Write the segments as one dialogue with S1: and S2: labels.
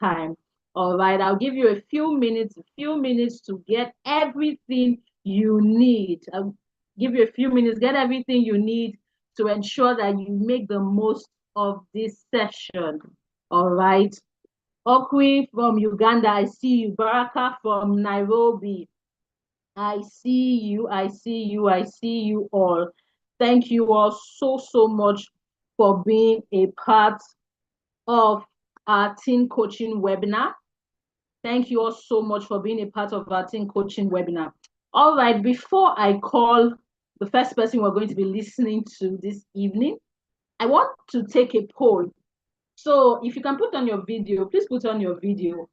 S1: time. All right, I'll give you a few minutes to get everything you need. I'll give you a few minutes, get everything you need to ensure that you make the most of this session. All right. Okwi from Uganda, I see you. Baraka from Nairobi, I see you, I see you, I see you all. Thank you all so much for being a part of our teen coaching webinar. Thank you all so much for being a part of our teen coaching webinar. All right, before I call the first person we're going to be listening to this evening, I want to take a poll. So if you can put on your video, please put on your video.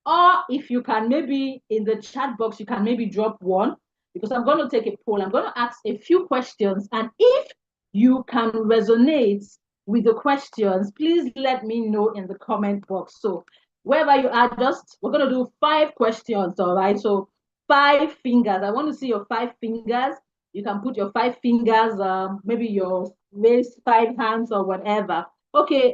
S1: Or if you can, maybe in the chat box, you can maybe drop one, because I'm going to take a poll. I'm going to ask a few questions. And if you can resonate with the questions, please let me know in the comment box. So wherever you are, we're going to do 5 questions, all right? So 5 fingers. I want to see your 5 fingers. You can put your 5 fingers, maybe your raised 5 hands or whatever. Okay,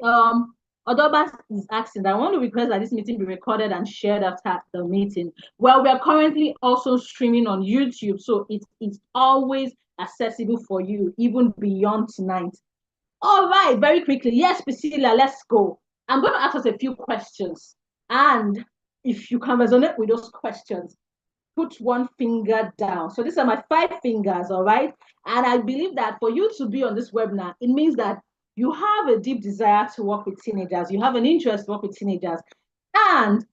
S1: Odobas is asking, I want to request that this meeting be recorded and shared after the meeting. Well, we are currently also streaming on YouTube, so it's always accessible for you, even beyond tonight. All right, very quickly. Yes, Priscilla, let's go. I'm going to ask us a few questions. And if you can resonate with those questions, put one finger down. So these are my 5 fingers, all right? And I believe that for you to be on this webinar, it means that you have a deep desire to work with teenagers. You have an interest to work with teenagers. And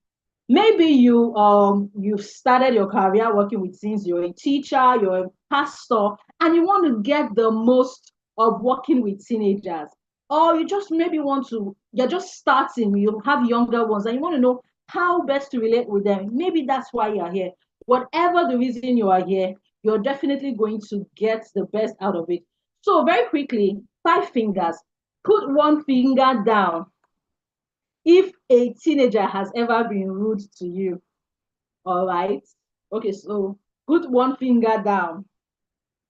S1: maybe you've started your career working with teens, you're a teacher, you're a pastor, and you want to get the most of working with teenagers. Or you just maybe you're just starting, you have younger ones, and you want to know how best to relate with them. Maybe that's why you're here. Whatever the reason you are here, you're definitely going to get the best out of it. So very quickly, 5 fingers. Put one finger down if a teenager has ever been rude to you. All right. Okay, so put one finger down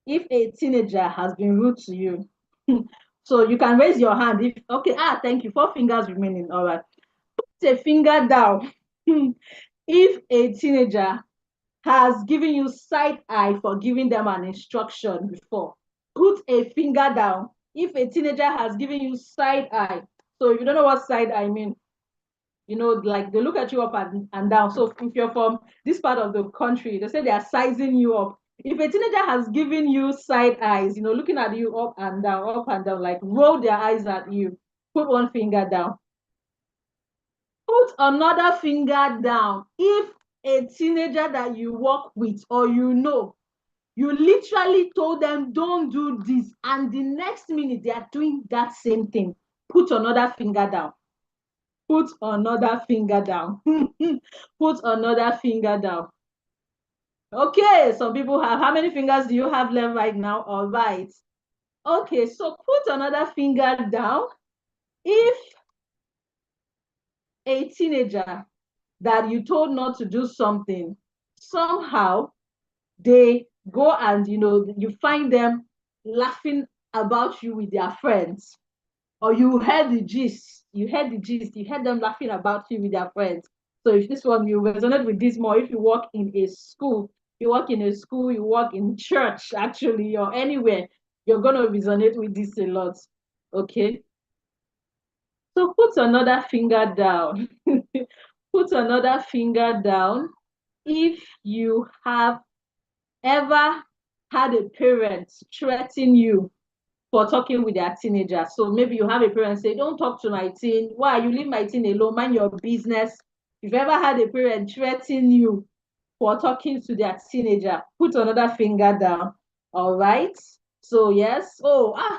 S1: if a teenager has been rude to you. So you can raise your hand if, okay, thank you. 4 fingers remaining. All right. Put a finger down if a teenager has given you side eye for giving them an instruction before. Put a finger down if a teenager has given you side eye. So if you don't know what side eye mean, like they look at you up and down. So if you're from this part of the country, they say they are sizing you up. If a teenager has given you side eyes, looking at you up and down, like roll their eyes at you, put one finger down. Put another finger down if a teenager that you work with or you literally told them, don't do this, and the next minute they are doing that same thing. Put another finger down. Put another finger down. Put another finger down. Okay, some people have, how many fingers do you have left right now? All right. Okay, so put another finger down if a teenager that you told not to do something, somehow they go and, you find them laughing about you with their friends, or you heard the gist, you heard them laughing about you with their friends. So if this one, you resonate with this more, if you work in a school, you work in church, actually, or anywhere, you're going to resonate with this a lot. Okay. So put another finger down. Put another finger down if you have ever had a parent threaten you for talking with their teenager. So maybe you have a parent say, don't talk to my teen. Why? You leave my teen alone, mind your business. If you ever had a parent threaten you for talking to their teenager, put another finger down. All right. So yes.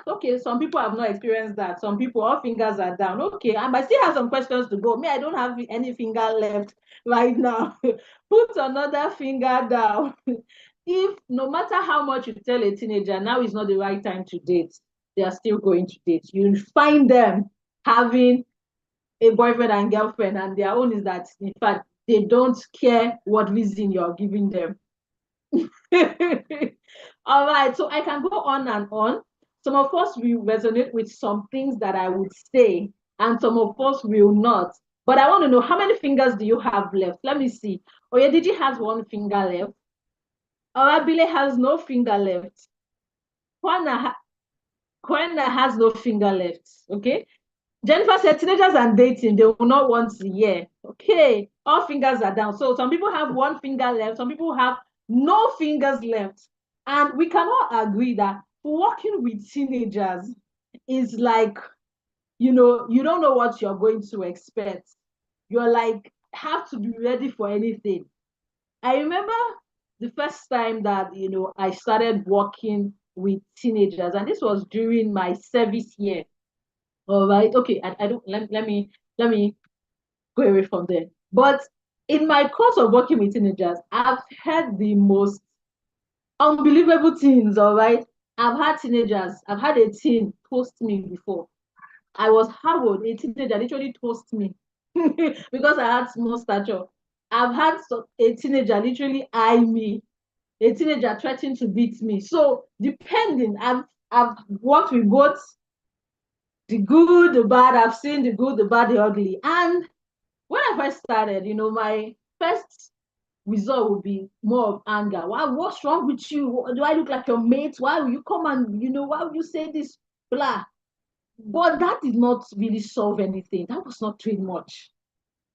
S1: Okay. Some people have not experienced that. Some people, all fingers are down. Okay. And I still have some questions to go. Me, I don't have any finger left right now. Put another finger down. If no matter how much you tell a teenager, now is not the right time to date, they are still going to date. You find them having a boyfriend and girlfriend, and their own is that, in fact, they don't care what reason you're giving them. All right, so I can go on and on. Some of us will resonate with some things that I would say, and some of us will not. But I want to know, how many fingers do you have left? Let me see. Oh yeah, Didi has one finger left. Abile has no finger left. Kwana, Kwana has no finger left. Okay. Jennifer said teenagers and dating, they will not want to hear. Okay. All fingers are down. So some people have one finger left, some people have no fingers left. And we cannot agree that working with teenagers is like, you don't know what you're going to expect. You're like, have to be ready for anything. I remember the first time that, I started working with teenagers, and this was during my service year. All right. Okay. I don't, let me go away from there. But in my course of working with teenagers, I've had the most unbelievable things. All right. I've had a teen toast me before. I was Howard, a teenager, literally toast me because I had small stature. I've had a teenager literally eye me, a teenager threatening to beat me. So depending, I've worked with both the good, the bad. I've seen the good, the bad, the ugly. And when I first started, my first result would be more of anger. Wow, what's wrong with you? Do I look like your mate? Why will you come and, why would you say this? Blah. But that did not really solve anything. That was not doing much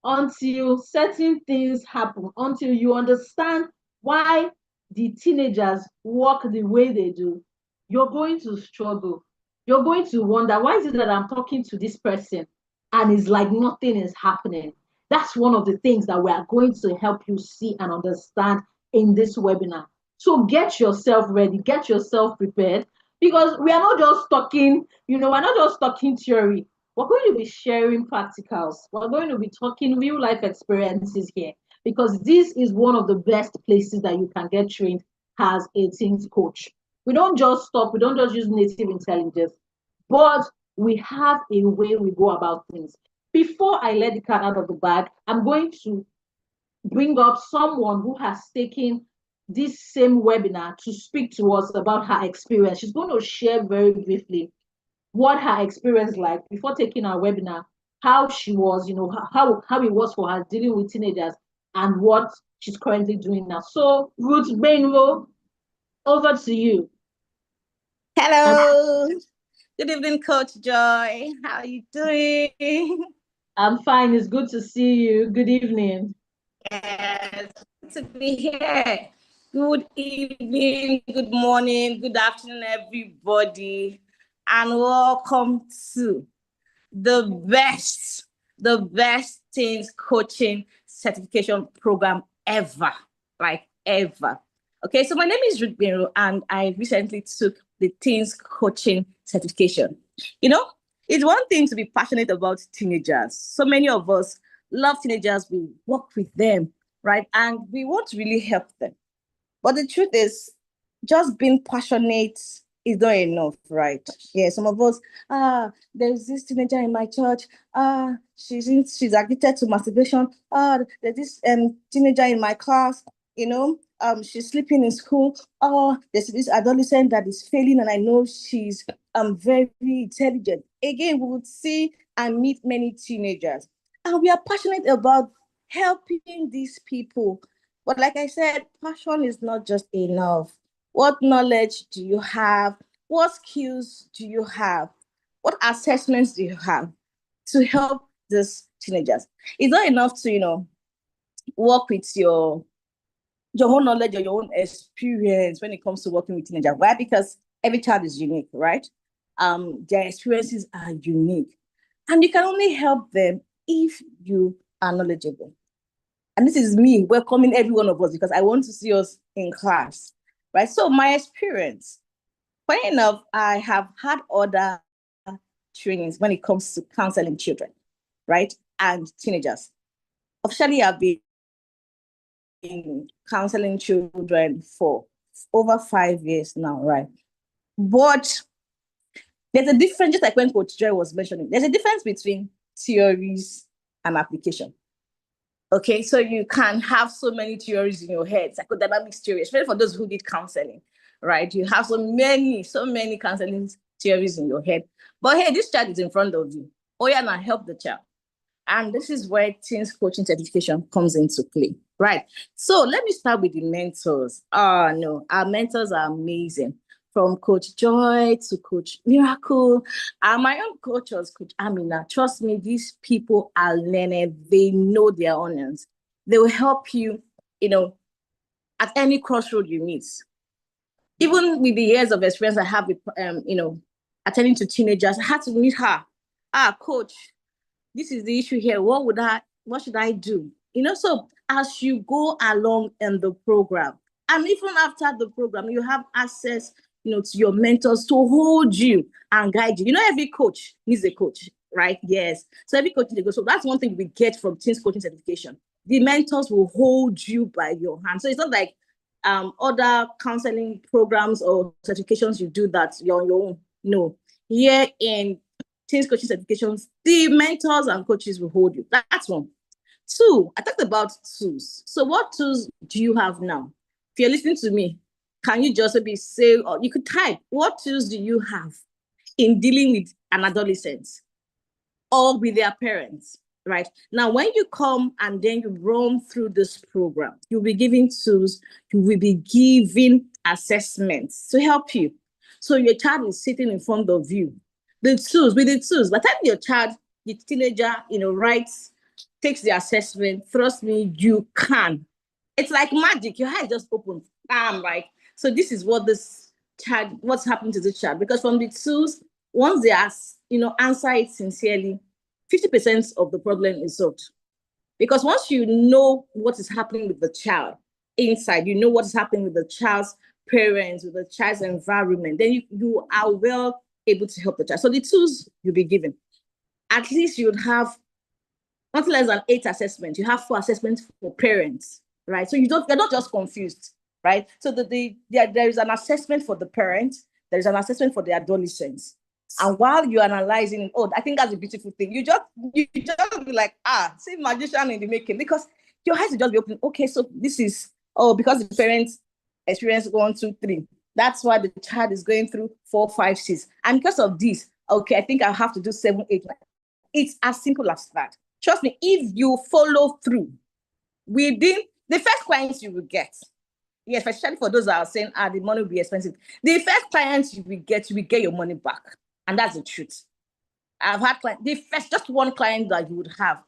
S1: until certain things happen, until you understand why the teenagers walk the way they do. You're going to struggle. You're going to wonder, why is it that I'm talking to this person and it's like nothing is happening? That's one of the things that we are going to help you see and understand in this webinar. So get yourself ready, get yourself prepared, because we are not just talking, we're not just talking theory. We're going to be sharing practicals. We're going to be talking real life experiences here, because this is one of the best places that you can get trained as a teens coach. We don't just stop, we don't just use native intelligence, but we have a way we go about things. Before I let the cat out of the bag, I'm going to bring up someone who has taken this same webinar to speak to us about her experience. She's going to share very briefly what her experience like before taking our webinar, how she was, how it was for her dealing with teenagers, and what she's currently doing now. So, Ruth Bainro, over to you.
S2: Hello. Good evening, Coach Joy. How are you doing?
S1: I'm fine. It's good to see you. Good evening.
S2: Yes, good to be here. Good evening, good morning, good afternoon, everybody, and welcome to the best teens coaching certification program ever, like ever. Okay, so my name is Ruth Benro, and I recently took the teens coaching certification. It's one thing to be passionate about teenagers. So many of us love teenagers, we work with them, right? And we want to really help them. But the truth is, just being passionate is not enough, right? Yeah, some of us, there's this teenager in my church, she's addicted to masturbation. There's this teenager in my class, she's sleeping in school. There's this adolescent that is failing, and I know she's very intelligent. Again, we would see and meet many teenagers, and we are passionate about helping these people. But like I said, passion is not just enough. What knowledge do you have? What skills do you have? What assessments do you have to help these teenagers? It's not enough to, work with your own knowledge or your own experience when it comes to working with teenagers. Why? Because every child is unique, right? Their experiences are unique. And you can only help them if you are knowledgeable. And this is me welcoming every one of us, because I want to see us in class, right? So my experience, funny enough, I have had other trainings when it comes to counseling children, right? And teenagers. Officially, I've been counseling children for over 5 years now, right? But there's a difference, just like when Coach Joy was mentioning, there's a difference between theories and application. Okay, so you can have so many theories in your head, psychodynamics theory, especially for those who did counseling, right? You have so many counseling theories in your head. But hey, this child is in front of you. Oh yeah, now help the child. And this is where teens coaching certification comes into play, right? So let me start with the mentors. Oh, no, our mentors are amazing. From Coach Joy to Coach Miracle. My own coach was Coach Amina. Trust me, these people are learning. They know their onions. They will help you, at any crossroad you meet. Even with the years of experience I have with, attending to teenagers, I had to meet her. Coach, this is the issue here. What should I do? So as you go along in the program, and even after the program, you have access, to your mentors to hold you and guide you. Every coach needs a coach, right? Yes. So every coach needs a coach. So that's one thing we get from teens coaching certification. The mentors will hold you by your hand. So it's not like other counseling programs or certifications you do that you're on your own. No. Here in teens coaching certifications, the mentors and coaches will hold you. That's one. Two, I talked about tools. So what tools do you have now? If you're listening to me, can you just maybe say, or you could type, what tools do you have in dealing with an adolescent or with their parents, right? Now, when you come and then you run through this program, you'll be given tools, you will be given assessments to help you. So your child is sitting in front of you. With the tools, by the time your child, the teenager, writes, takes the assessment, trust me, you can. It's like magic. Your eyes just open. Right? So this is what what's happened to the child. Because from the tools, once they answer it sincerely, 50% of the problem is solved. Because once you know what is happening with the child inside, you know what is happening with the child's parents, with the child's environment, then you are well able to help the child. So the tools you'll be given, at least you would have not less than 8 assessments. You have 4 assessments for parents, right? So you're not just confused, right? So there is an assessment for the parents, there is an assessment for the adolescents. And while you're analyzing, I think that's a beautiful thing. You just be like, see magician in the making, because your eyes will just be open. Okay, so this is, because the parents experience 1, 2, 3. That's why the child is going through 4, 5, 6. And because of this, okay, I think I have to do 7, 8, 9. It's as simple as that. Trust me, if you follow through within the first clients you will get, yes, especially for those that are saying, the money will be expensive. The first clients you will get your money back. And that's the truth. I've had just one client that you would have,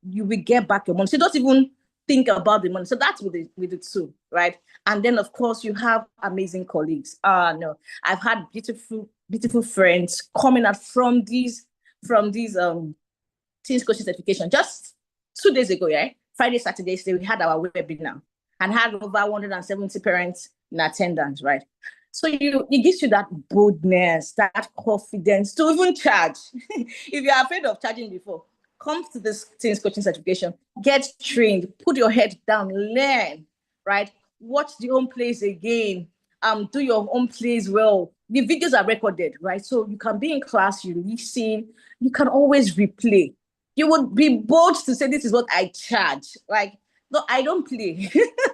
S2: you will get back your money. So don't even think about the money. So that's with the two, right? And then of course you have amazing colleagues. No, I've had beautiful, beautiful friends coming out from these teens coaching certification. Just 2 days ago, yeah, Friday, Saturday, we had our webinar and had over 170 parents in attendance, right? So it gives you that boldness, that confidence to even charge. If you're afraid of charging before, come to this teens coaching certification, get trained, put your head down, learn, right? Watch the home plays again, do your own plays well. The videos are recorded, right? So you can be in class, you listen, you can always replay. You would be bold to say, this is what I charge. Like, no, I don't play.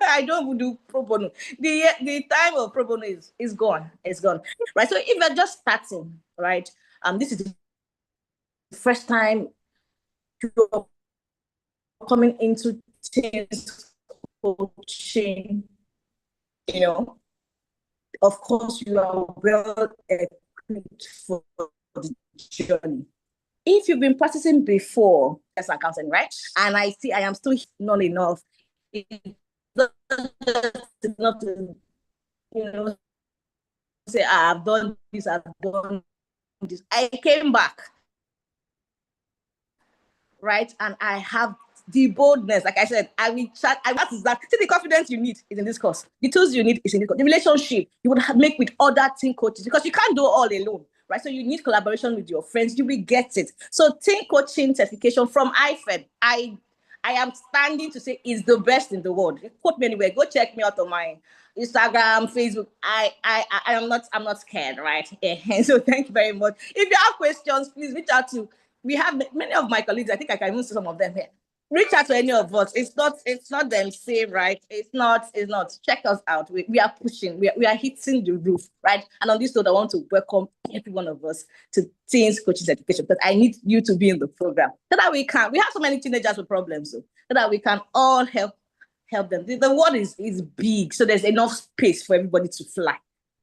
S2: I don't do pro bono. The time of pro bono is gone. It's gone. Right. So if you're just starting, right, this is the first time you're coming into teens coaching, of course you are well equipped for the journey. If you've been practicing before as an accountant, right? And I see I am still not enough. It's not enough to, say, I've done this, I've done this. I came back, right? And I have the boldness. Like I said, I will chat. That is that. See, the confidence you need is in this course. The tools you need is in this course. The relationship you would make with other teen coaches, because you can't do it all alone. Right, so you need collaboration with your friends. You will get it. So teen coaching certification from IFED, I am standing to say is the best in the world. Quote me anywhere. Go check me out on my Instagram, Facebook. I'm not scared, right? So thank you very much. If you have questions, please reach out to. We have many of my colleagues. I think I can even see some of them here. reach out to any of us. It's not them say, right? It's not. Check us out. We are pushing. We are hitting the roof, right? And on this note, I want to welcome every one of us to Teens Coaching Certification, because I need you to be in the program so that we have so many teenagers with problems, so that we can all help them. The world is big, so there's enough space for everybody to fly.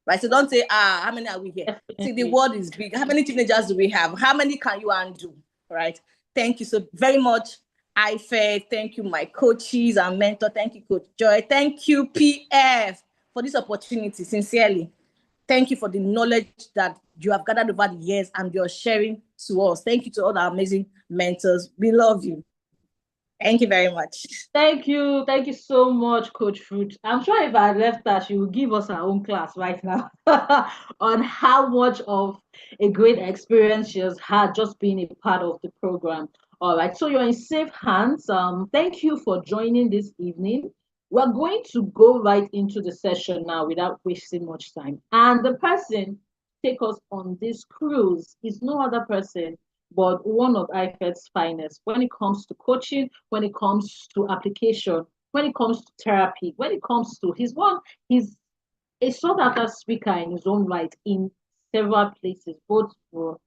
S2: Right, so don't say, how many are we here?
S1: Definitely.
S2: See, the world is big. How many teenagers do we have? How many can you undo? Right. Thank you so very much, IFE. Thank you, my coaches and mentor. Thank you, Coach Joy. Thank you, PF, for this opportunity. Sincerely, thank you for the knowledge that you have gathered over the years and you're sharing to us. Thank you to all our amazing mentors. We love you. Thank you very much.
S1: Thank you so much, Coach Fruit. I'm sure if I left her, she will give us her own class right now on how much of a great experience she has had just being a part of the program. All right, so you're in safe hands. Thank you for joining this evening. We're going to go right into the session now without wasting much time. And the person take us on this cruise is no other person but one of IFED's finest when it comes to coaching, when it comes to application, when it comes to therapy, when it comes to he's a sought after speaker in his own right in several places, both for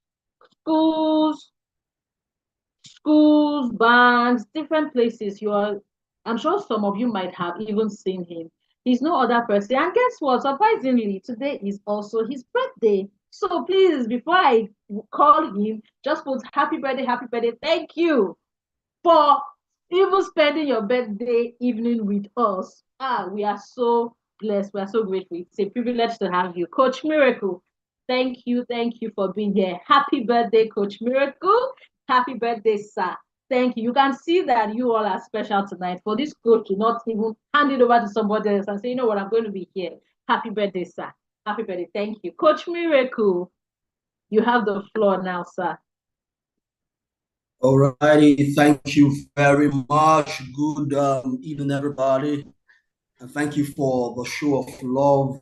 S1: schools, banks, different places. I'm sure some of you might have even seen him. He's no other person. And guess what? Surprisingly, today is also his birthday. So please, before I call him, just put happy birthday, happy birthday. Thank you for even spending your birthday evening with us. We are so blessed. We are so grateful. It's a privilege to have you. Coach Miracle, thank you for being here. Happy birthday, Coach Miracle. Happy birthday, sir. Thank you. You can see that you all are special tonight. For this coach to not even hand it over to somebody else and say, you know what, I'm going to be here. Happy birthday, sir. Happy birthday. Thank you. Coach Miracle, you have the floor now, sir.
S3: All righty. Thank you very much. Good evening, everybody. And thank you for the show of love.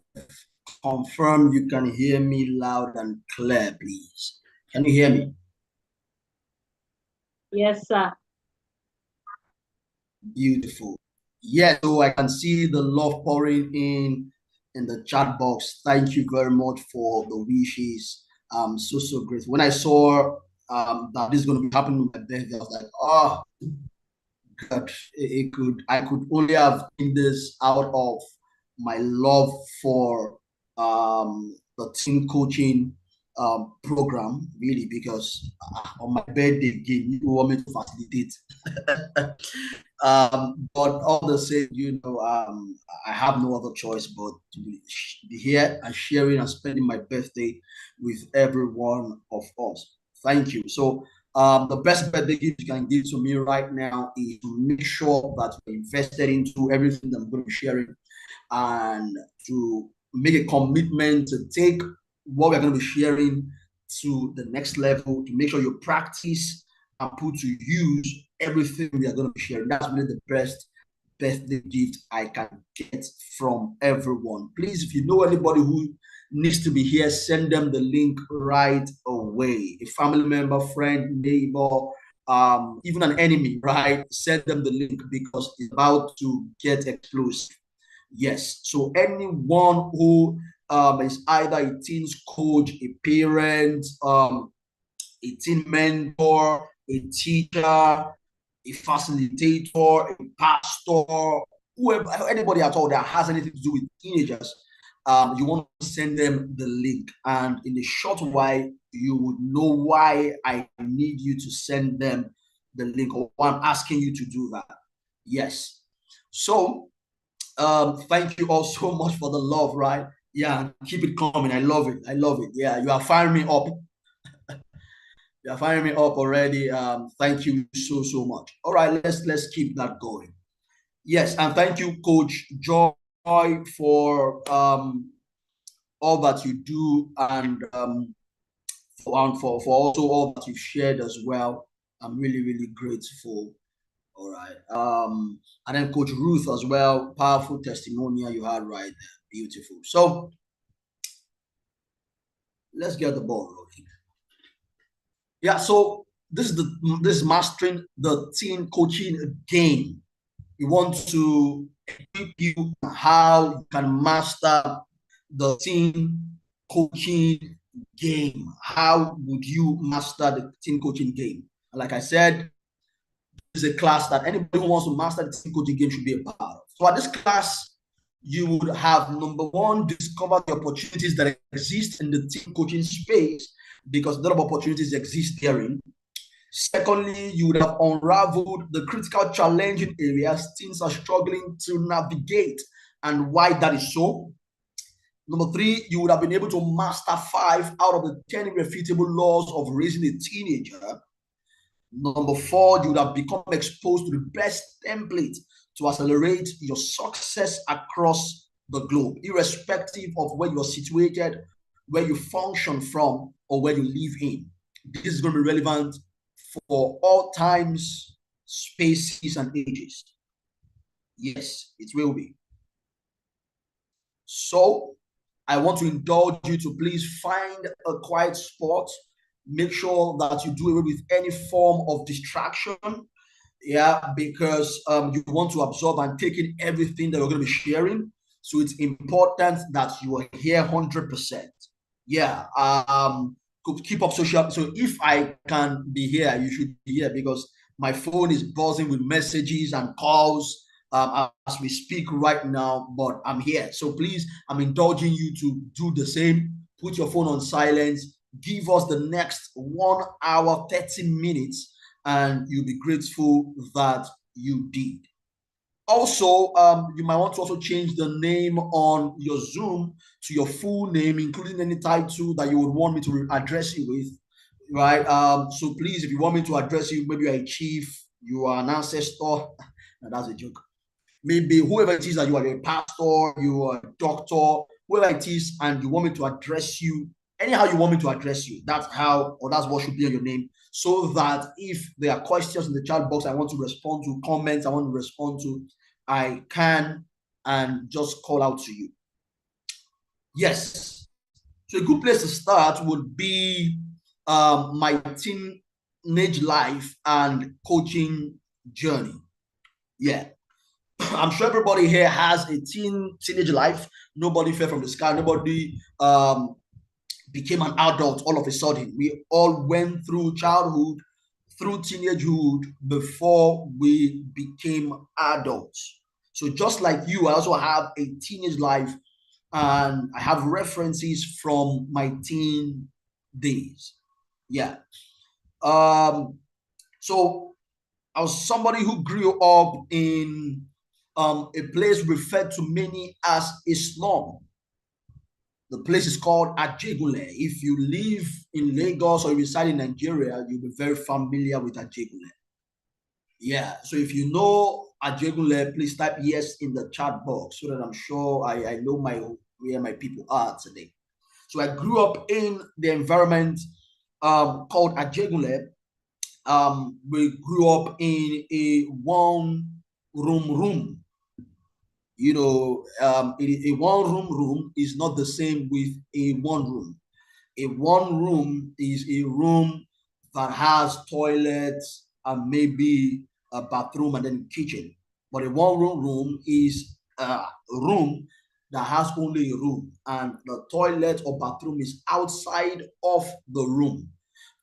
S3: Confirm you can hear me loud and clear, please. Can you hear me?
S1: Yes, sir.
S3: Beautiful. Yes, so I can see the love pouring in the chat box. Thank you very much for the wishes. So great. When I saw that this is going to be happening on my birthday, I was like, oh God, I could only have seen this out of my love for the team coaching program, really, because on my birthday again, you want me to facilitate. But all the same, I have no other choice but to be here and sharing and spending my birthday with every one of us. Thank you. So the best birthday gift you can give to me right now is to make sure that you're invested into everything that I'm going to be sharing, and to make a commitment to take what we're going to be sharing to the next level, to make sure you practice and put to use everything we are going to be sharing. That's really the best birthday gift I can get from everyone. Please, if you know anybody who needs to be here, send them the link right away. A family member, friend, neighbor, even an enemy, right? Send them the link because it's about to get explosive. Yes. So anyone who is either a teens coach, a parent, a teen mentor, a teacher, a facilitator, a pastor, whoever, anybody at all that has anything to do with teenagers, you want to send them the link. And in a short while, you would know why I need you to send them the link, or why I'm asking you to do that. Yes. So thank you all so much for the love, right? Yeah, keep it coming. I love it. Yeah, you are firing me up. You're firing me up already. Thank you so much. All right, let's keep that going. Yes, and thank you, Coach Joy, for all that you do, and for also all that you've shared as well. I'm really grateful. All right. And then Coach Ruth as well. Powerful testimonial you had right there. Beautiful. So let's get the ball rolling. Yeah, so this is mastering the teen coaching game. We want to equip you how you can master the teen coaching game. How would you master the teen coaching game? Like I said, this is a class that anybody who wants to master the teen coaching game should be a part of. So at this class, you would have, number one, discover the opportunities that exist in the teen coaching space, because a lot of opportunities exist therein. Secondly, you would have unraveled the critical challenging areas teens are struggling to navigate and why that is so. Number three, you would have been able to master 5 out of the 10 irrefutable laws of raising a teenager. Number four, you would have become exposed to the best template to accelerate your success across the globe, irrespective of where you're situated, where you function from, or where you live in. This is going to be relevant for all times, spaces, and ages. Yes, it will be. So I want to indulge you to please find a quiet spot. Make sure that you do away with any form of distraction. Yeah, because you want to absorb and take in everything that we're going to be sharing. So it's important that you are here 100%. Yeah. Keep up social. So if I can be here, you should be here, because my phone is buzzing with messages and calls as we speak right now, but I'm here. So please, I'm indulging you to do the same. Put your phone on silent. Give us the next 1 hour, 30 minutes, and you'll be grateful that you did. Also, you might want to also change the name on your Zoom to your full name, including any title that you would want me to address you with, right? So please, if you want me to address you, maybe you're a chief, you are an ancestor. No, that's a joke. Maybe whoever it is that you are, a pastor, you are a doctor, whoever it is, and you want me to address you, anyhow you want me to address you, that's how, or that's what should be on your name, so that if there are questions in the chat box I want to respond to, comments I want to respond to, I can and just call out to you. Yes. So a good place to start would be my teenage life and coaching journey. Yeah. I'm sure everybody here has a teenage life. Nobody fell from the sky. Nobody became an adult all of a sudden. We all went through childhood, through teenagehood before we became adults. So just like you, I also have a teenage life, and I have references from my teen days. Yeah. So I was somebody who grew up in a place referred to many as a slum. The place is called Ajegunle. If you live in Lagos or you reside in Nigeria, you'll be very familiar with Ajegunle. Yeah, so if you know Ajegunle, please type yes in the chat box so that I'm sure I know where my people are today. So I grew up in the environment called Ajegunle. We grew up in a one-room. You know, a one-room is not the same with a one room. A one room is a room that has toilets and maybe a bathroom and then kitchen. But a one room is a room that has only a room, and the toilet or bathroom is outside of the room,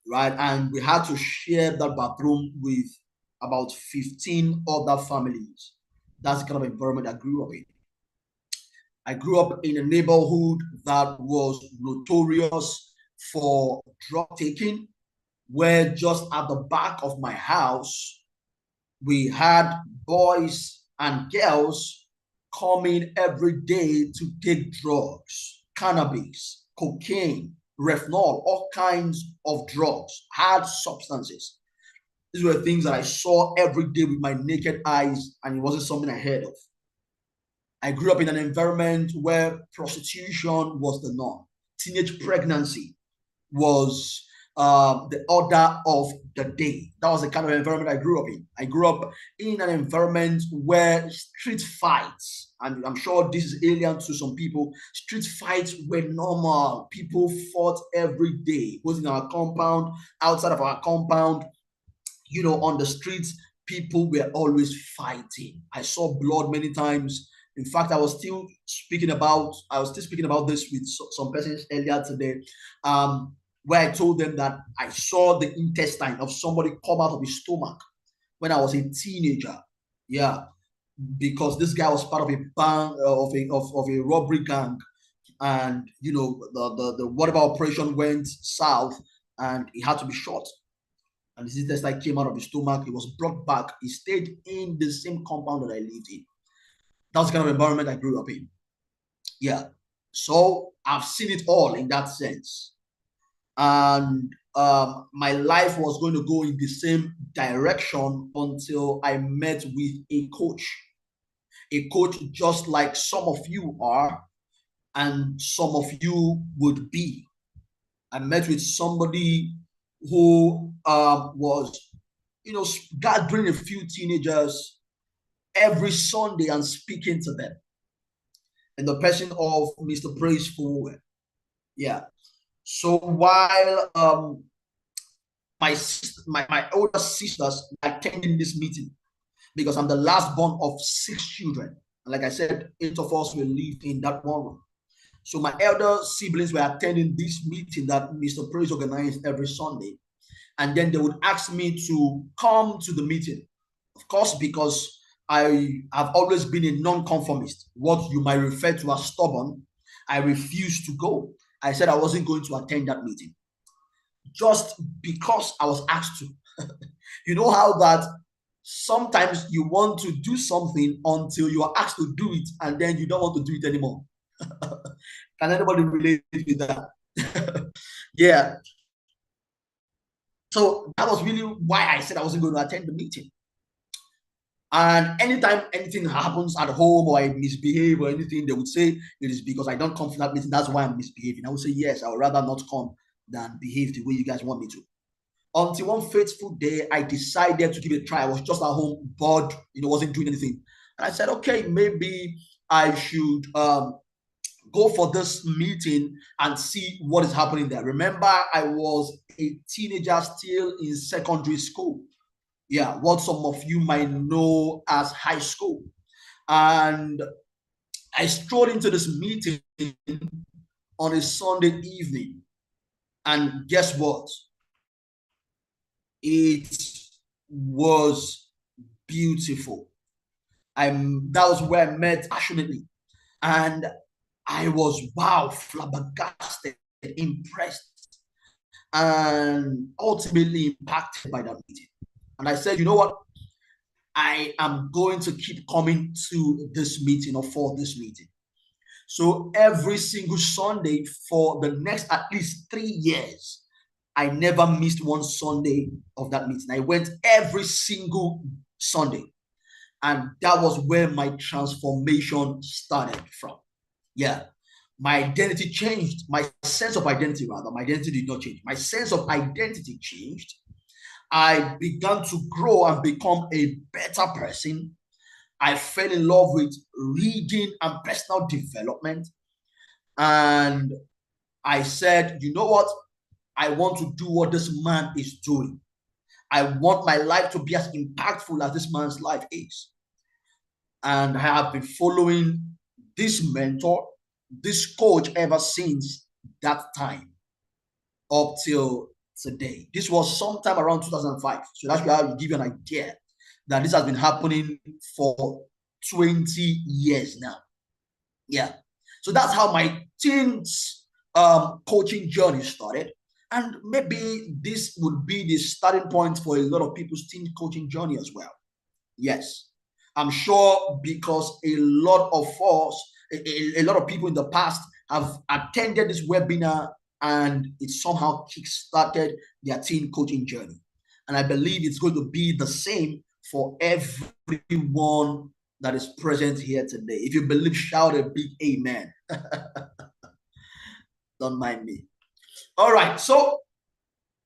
S3: right? And we had to share that bathroom with about 15 other families. That's the kind of environment I grew up in. I grew up in a neighborhood that was notorious for drug taking, where just at the back of my house, we had boys and girls coming every day to take drugs, cannabis, cocaine, Refnol, all kinds of drugs, hard substances. These were things that I saw every day with my naked eyes, and it wasn't something I heard of. I grew up in an environment where prostitution was the norm. Teenage pregnancy was the order of the day. That was the kind of environment I grew up in. I grew up in an environment where street fights and I'm sure this is alien to some people, street fights were normal. People fought every day, both in our compound, outside of our compound, on the streets. People were always fighting. I saw blood many times. In fact, I was still speaking about this with some persons earlier today, where I told them that I saw the intestine of somebody come out of his stomach when I was a teenager. Yeah, because this guy was part of a band of a robbery gang, and the whatever operation went south, and he had to be shot. And his intestine came out of his stomach. He was brought back. He stayed in the same compound that I lived in. That was the kind of environment I grew up in. Yeah. So I've seen it all in that sense. And my life was going to go in the same direction until I met with a coach just like some of you are and some of you would be. I met with somebody who was, gathering a few teenagers every Sunday and speaking to them, in the person of Mr. Praise Forward. Yeah. So while my older sisters attending this meeting, because I'm the last born of 6 children, and like I said, 8 of us will live in that one room. So my elder siblings were attending this meeting that Mr. Praise organized every Sunday. And then they would ask me to come to the meeting. Of course, because I have always been a non-conformist, what you might refer to as stubborn. I refused to go. I said I wasn't going to attend that meeting just because I was asked to. You know how that sometimes you want to do something until you are asked to do it, and then you don't want to do it anymore. Can anybody relate with that? Yeah. So that was really why I said I wasn't going to attend the meeting. And anytime anything happens at home or I misbehave or anything, they would say it is because I don't come to that meeting. That's why I'm misbehaving. I would say, yes, I would rather not come than behave the way you guys want me to. Until one fateful day, I decided to give it a try. I was just at home, bored, wasn't doing anything. And I said, okay, maybe I should go for this meeting and see what is happening there. Remember, I was a teenager still in secondary school. Yeah, what some of you might know as high school. And I strolled into this meeting on a Sunday evening. And guess what? It was beautiful. That was where I met passionately. And I was, wow, flabbergasted, impressed, and ultimately impacted by that meeting. And I said, you know what? I am going to keep coming to this meeting or for this meeting. So every single Sunday for the next at least 3 years, I never missed one Sunday of that meeting. I went every single Sunday. And that was where my transformation started from. Yeah. My identity changed. My sense of identity, rather. My identity did not change. My sense of identity changed. I began to grow and become a better person. I fell in love with reading and personal development. And I said, you know what? I want to do what this man is doing. I want my life to be as impactful as this man's life is. And I have been following this mentor, this coach ever since that time up till today. This was sometime around 2005. So that's why I'll give you an idea that this has been happening for 20 years now. Yeah. So that's how my teens coaching journey started. And maybe this would be the starting point for a lot of people's teen coaching journey as well. Yes. I'm sure because a lot of us, a lot of people in the past have attended this webinar and it somehow kickstarted their teen coaching journey. And I believe it's going to be the same for everyone that is present here today. If you believe, shout a big amen. Don't mind me. All right, so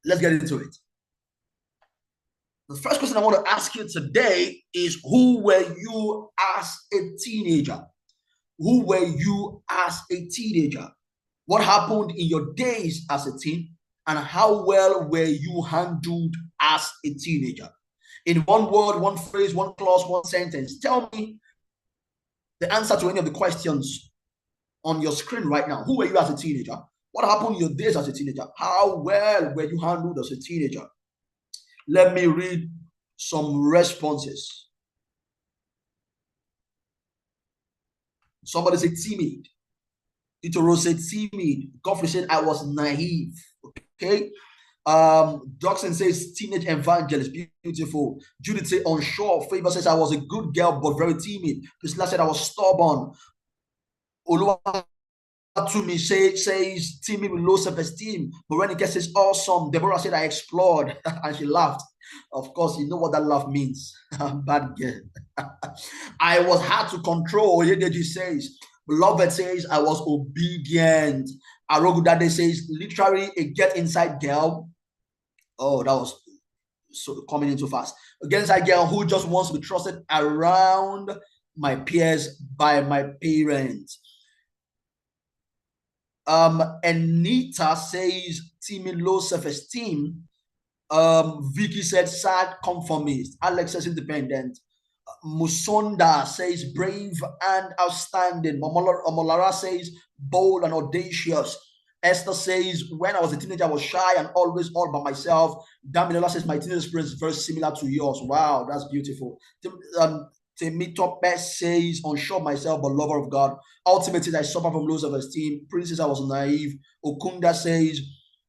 S3: let's get into it. The first question I want to ask you today is, who were you as a teenager? Who were you as a teenager? What happened in your days as a teen? And how well were you handled as a teenager? In one word, one phrase, one clause, one sentence, tell me the answer to any of the questions on your screen right now. Who were you as a teenager? What happened in your days as a teenager? How well were you handled as a teenager? Let me read some responses. Somebody said timid. Itoro said timid. Godfrey said I was naive. Okay. Doxson says teenage evangelist, beautiful. Judith said unsure. Favor says I was a good girl but very timid. Priscilla said I was stubborn. Oluwatumi says timid with low self-esteem. Veronica says awesome. Deborah said I explored and she laughed. Of course, you know what that laugh means. Bad girl. I was hard to control. Oyedeji says. Beloved says I was obedient. Arogudade says literally a get inside girl. Oh, that was so coming in too fast. Against that girl who just wants to be trusted around my peers by my parents. Anita says timid, low self-esteem. Vicky said sad, conformist. Alex says independent. Musonda says brave and outstanding. Omolara says bold and audacious. Esther says, when I was a teenager, I was shy and always all by myself. Damilola says, my teenage experience is very similar to yours. Wow, that's beautiful. Temitope says, unsure of myself, but lover of God. Ultimately, I suffer from low self-esteem. Prince says, I was naive. Okunda says,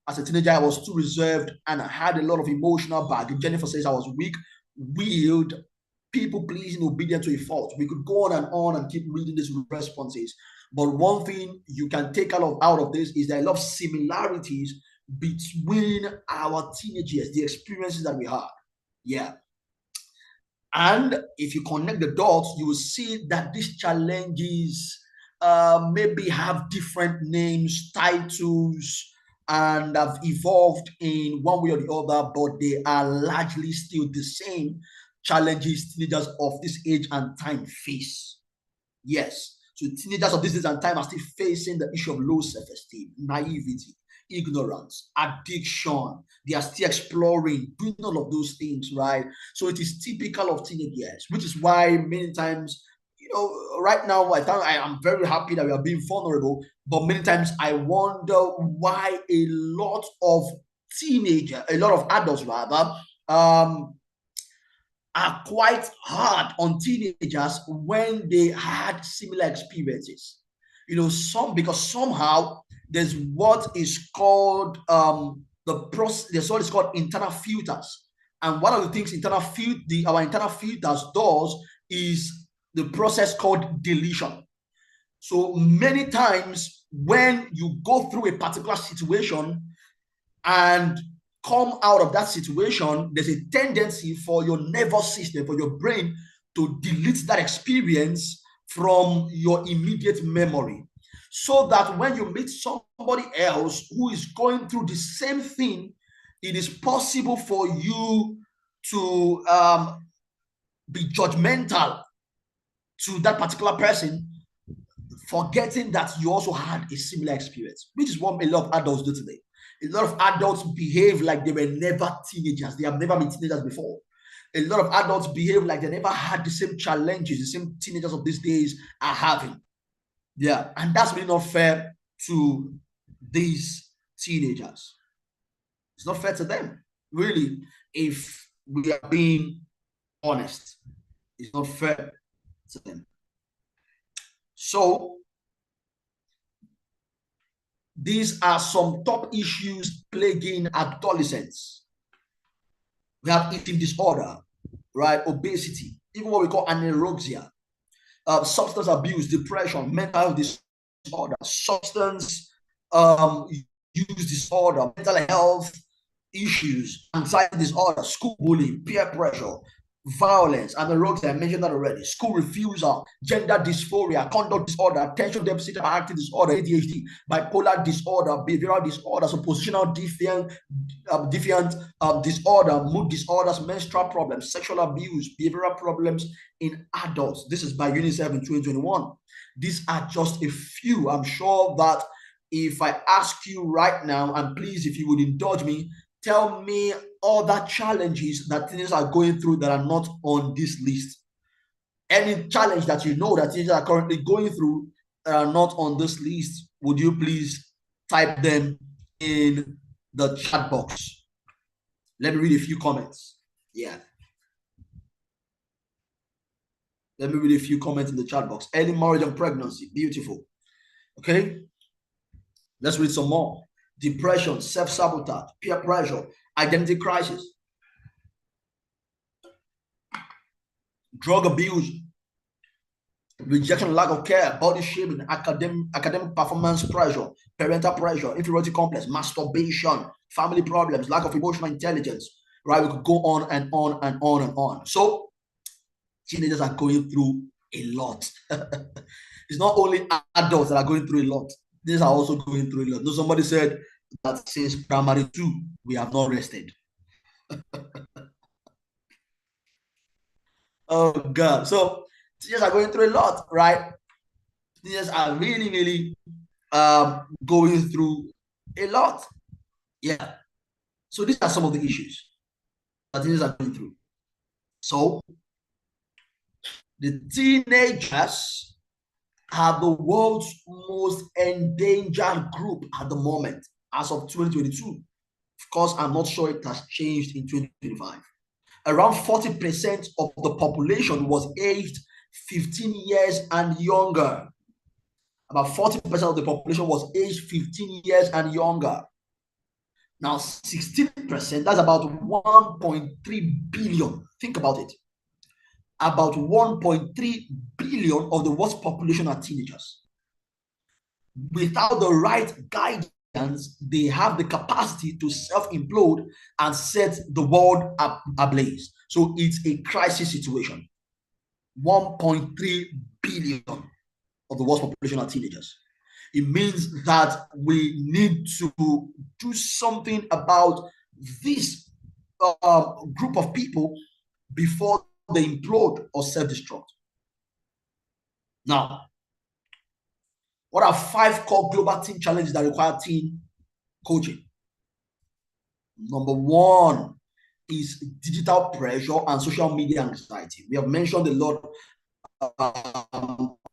S3: as a teenager, I was too reserved and I had a lot of emotional baggage. Jennifer says, I was weak-willed, people-pleasing, obedient to a fault. We could go on and keep reading these responses. But one thing you can take out of this is there are a lot of similarities between our teenage years, the experiences that we had. Yeah. And if you connect the dots, you will see that these challenges maybe have different names, titles, and have evolved in one way or the other, but they are largely still the same challenges teenagers of this age and time face. Yes. So teenagers of this age and time are still facing the issue of low self-esteem, naivety, ignorance, addiction. They are still exploring, doing all of those things, right? So it is typical of teenage years, which is why many times, you know, right now I am very happy that we are being vulnerable, but many times I wonder why a lot of adults rather, are quite hard on teenagers when they had similar experiences. You know, because somehow there's what is called there's what is called internal filters. And one of the things our internal filters does is the process called deletion. So many times when you go through a particular situation and come out of that situation, there's a tendency for your nervous system, for your brain to delete that experience from your immediate memory, so that when you meet somebody else who is going through the same thing, it is possible for you to be judgmental to that particular person, forgetting that you also had a similar experience, which is what a lot of adults do today. A lot of adults behave like they were never teenagers. They have never been teenagers before. A lot of adults behave like they never had the same challenges the same teenagers of these days are having. Yeah, and that's really not fair to these teenagers. It's not fair to them, really, if we are being honest. It's not fair to them. So, these are some top issues plaguing adolescents. We have eating disorder, right? Obesity, even what we call anorexia, substance abuse, depression, mental health disorder, substance use disorder, mental health issues, anxiety disorder, school bullying, peer pressure, violence, anorexia, I mentioned that already, school refusal, gender dysphoria, conduct disorder, attention deficit hyperactive disorder, ADHD, bipolar disorder, behavioral disorders, oppositional defiant disorder, mood disorders, menstrual problems, sexual abuse, behavioral problems in adults. This is by UNICEF in 2021. These are just a few. I'm sure that if I ask you right now, and please, if you would indulge me, tell me other challenges that teenagers are going through that are not on this list. Any challenge that you know that teenagers are currently going through that are not on this list, would you please type them in the chat box? Let me read a few comments. Yeah. Let me read a few comments in the chat box. Early marriage and pregnancy. Beautiful. Okay. Let's read some more. Depression, self-sabotage, peer pressure, identity crisis, drug abuse, rejection, lack of care, body shaming, academic performance pressure, parental pressure, inferiority complex, masturbation, family problems, lack of emotional intelligence, right? We could go on and on and on and on. So teenagers are going through a lot. It's not only adults that are going through a lot. These are also going through a lot. No, somebody said that since primary 2, we have not rested. Oh God. So teenagers are going through a lot, right? Teenagers are really, really going through a lot. Yeah. So these are some of the issues that teenagers are going through. So the teenagers are the world's most endangered group at the moment, as of 2022. Of course, I'm not sure it has changed in 2025. Around 40% of the population was aged 15 years and younger. About 40% of the population was aged 15 years and younger. Now, 16%, that's about 1.3 billion. Think about it. About 1.3 billion of the world's population are teenagers. Without the right guidance, they have the capacity to self-implode and set the world ablaze. So it's a crisis situation. 1.3 billion of the world's population are teenagers. It means that we need to do something about this group of people before they implode or self-destruct. Now, what are 5 core global teen challenges that require teen coaching? Number 1 is digital pressure and social media anxiety. We have mentioned a lot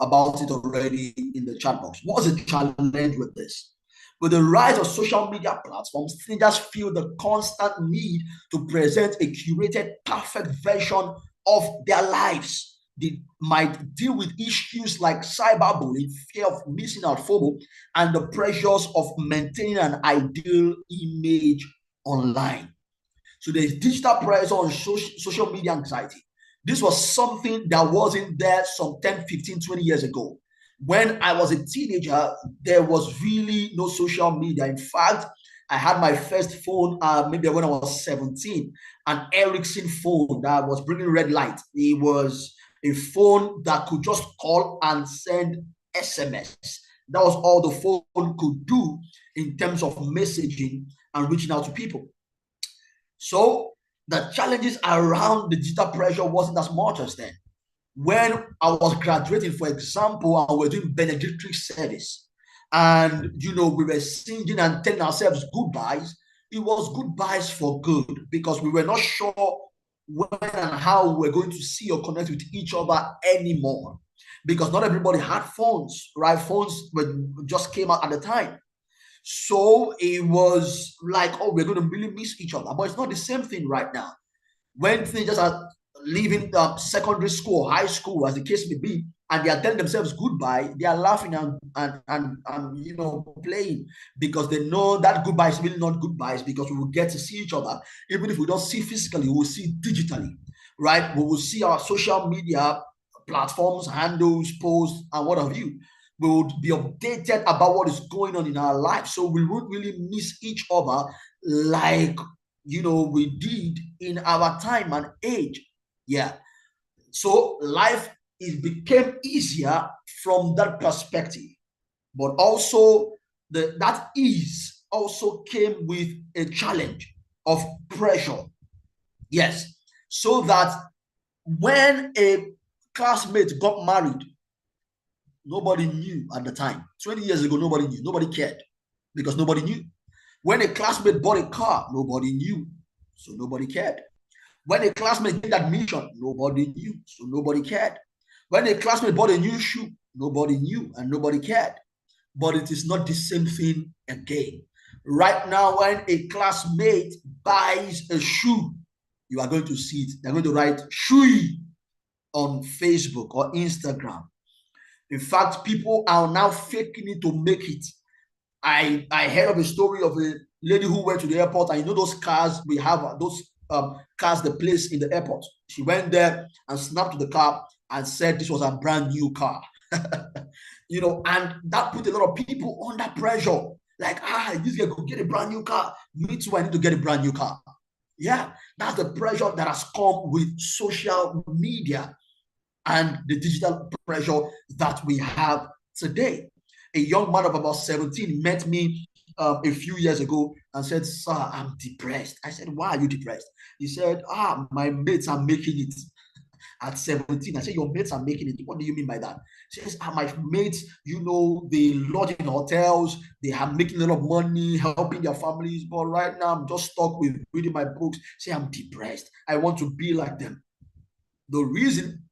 S3: about it already in the chat box. What's the challenge with this? With the rise of social media platforms, teenagers feel the constant need to present a curated, perfect version of their lives. They might deal with issues like cyberbullying, fear of missing out, FOMO, and the pressures of maintaining an ideal image online. So there's digital pressure on social media anxiety. This was something that wasn't there some 10, 15, 20 years ago. When I was a teenager, there was really no social media. In fact, I had my first phone maybe when I was 17, an Ericsson phone that was bringing red light. It was a phone that could just call and send SMS. That was all the phone could do in terms of messaging and reaching out to people. So the challenges around the digital pressure wasn't as much as then. When I was graduating, for example, and we were doing benedictory service, and we were singing and telling ourselves goodbyes, it was goodbyes for good, because we were not sure when and how we were going to see or connect with each other anymore, because not everybody had phones, right? Phones just came out at the time. So it was like, oh, we're going to really miss each other. But it's not the same thing right now. When teenagers are leaving secondary school, high school, as the case may be, and they are telling themselves goodbye, they are laughing and playing, because they know that goodbye is really not goodbyes, because we will get to see each other. Even if we don't see physically, we will see digitally, right? We will see our social media platforms, handles, posts, and what have you. We would be updated about what is going on in our life. So we would really miss each other like, we did in our time and age. Yeah. So life became easier from that perspective. But also that ease also came with a challenge of pressure. Yes. So that when a classmate got married, nobody knew at the time. 20 years ago, nobody knew. Nobody cared because nobody knew. When a classmate bought a car, nobody knew. So nobody cared. When a classmate did admission, nobody knew. So nobody cared. When a classmate bought a new shoe, nobody knew and nobody cared. But it is not the same thing again. Right now, when a classmate buys a shoe, you are going to see it. They're going to write shoe on Facebook or Instagram. In fact, people are now faking it to make it. I heard of a story of a lady who went to the airport, and you know those cars we have, those cars they place in the airport. She went there and snapped to the car and said this was a brand new car. You know, and that put a lot of people under pressure. Like, this guy could get a brand new car. Me too, I need to get a brand new car. Yeah, that's the pressure that has come with social media and the digital pressure that we have today. A young man of about 17 met me a few years ago and said, "Sir, I'm depressed." I said, "Why are you depressed?" He said, "My mates are making it." At 17, I said, "Your mates are making it. What do you mean by that?" He says, "My mates, you know, they lodge in hotels, they are making a lot of money, helping their families. But right now, I'm just stuck with reading my books. Say, I'm depressed. I want to be like them." The reason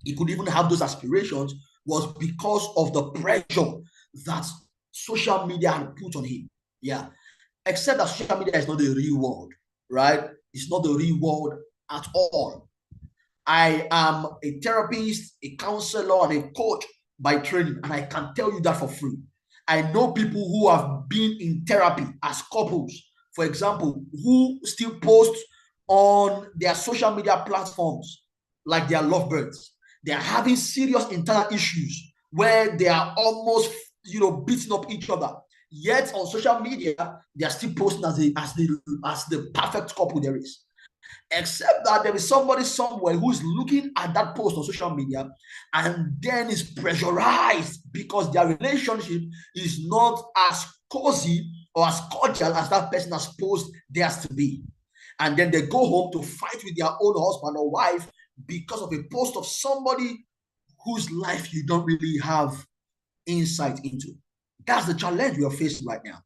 S3: he could even have those aspirations was because of the pressure that social media had put on him. Yeah. Except that social media is not the real world, right? It's not the real world at all. I am a therapist, a counselor, and a coach by training, and I can tell you that for free. I know people who have been in therapy as couples, for example, who still post on their social media platforms like they are lovebirds. They are having serious internal issues where they are almost, beating up each other. Yet on social media, they are still posting as the perfect couple there is. Except that there is somebody somewhere who is looking at that post on social media and then is pressurized because their relationship is not as cozy or as cordial as that person has posed theirs to be. And then they go home to fight with their own husband or wife because of a post of somebody whose life you don't really have insight into. That's the challenge we are facing right now.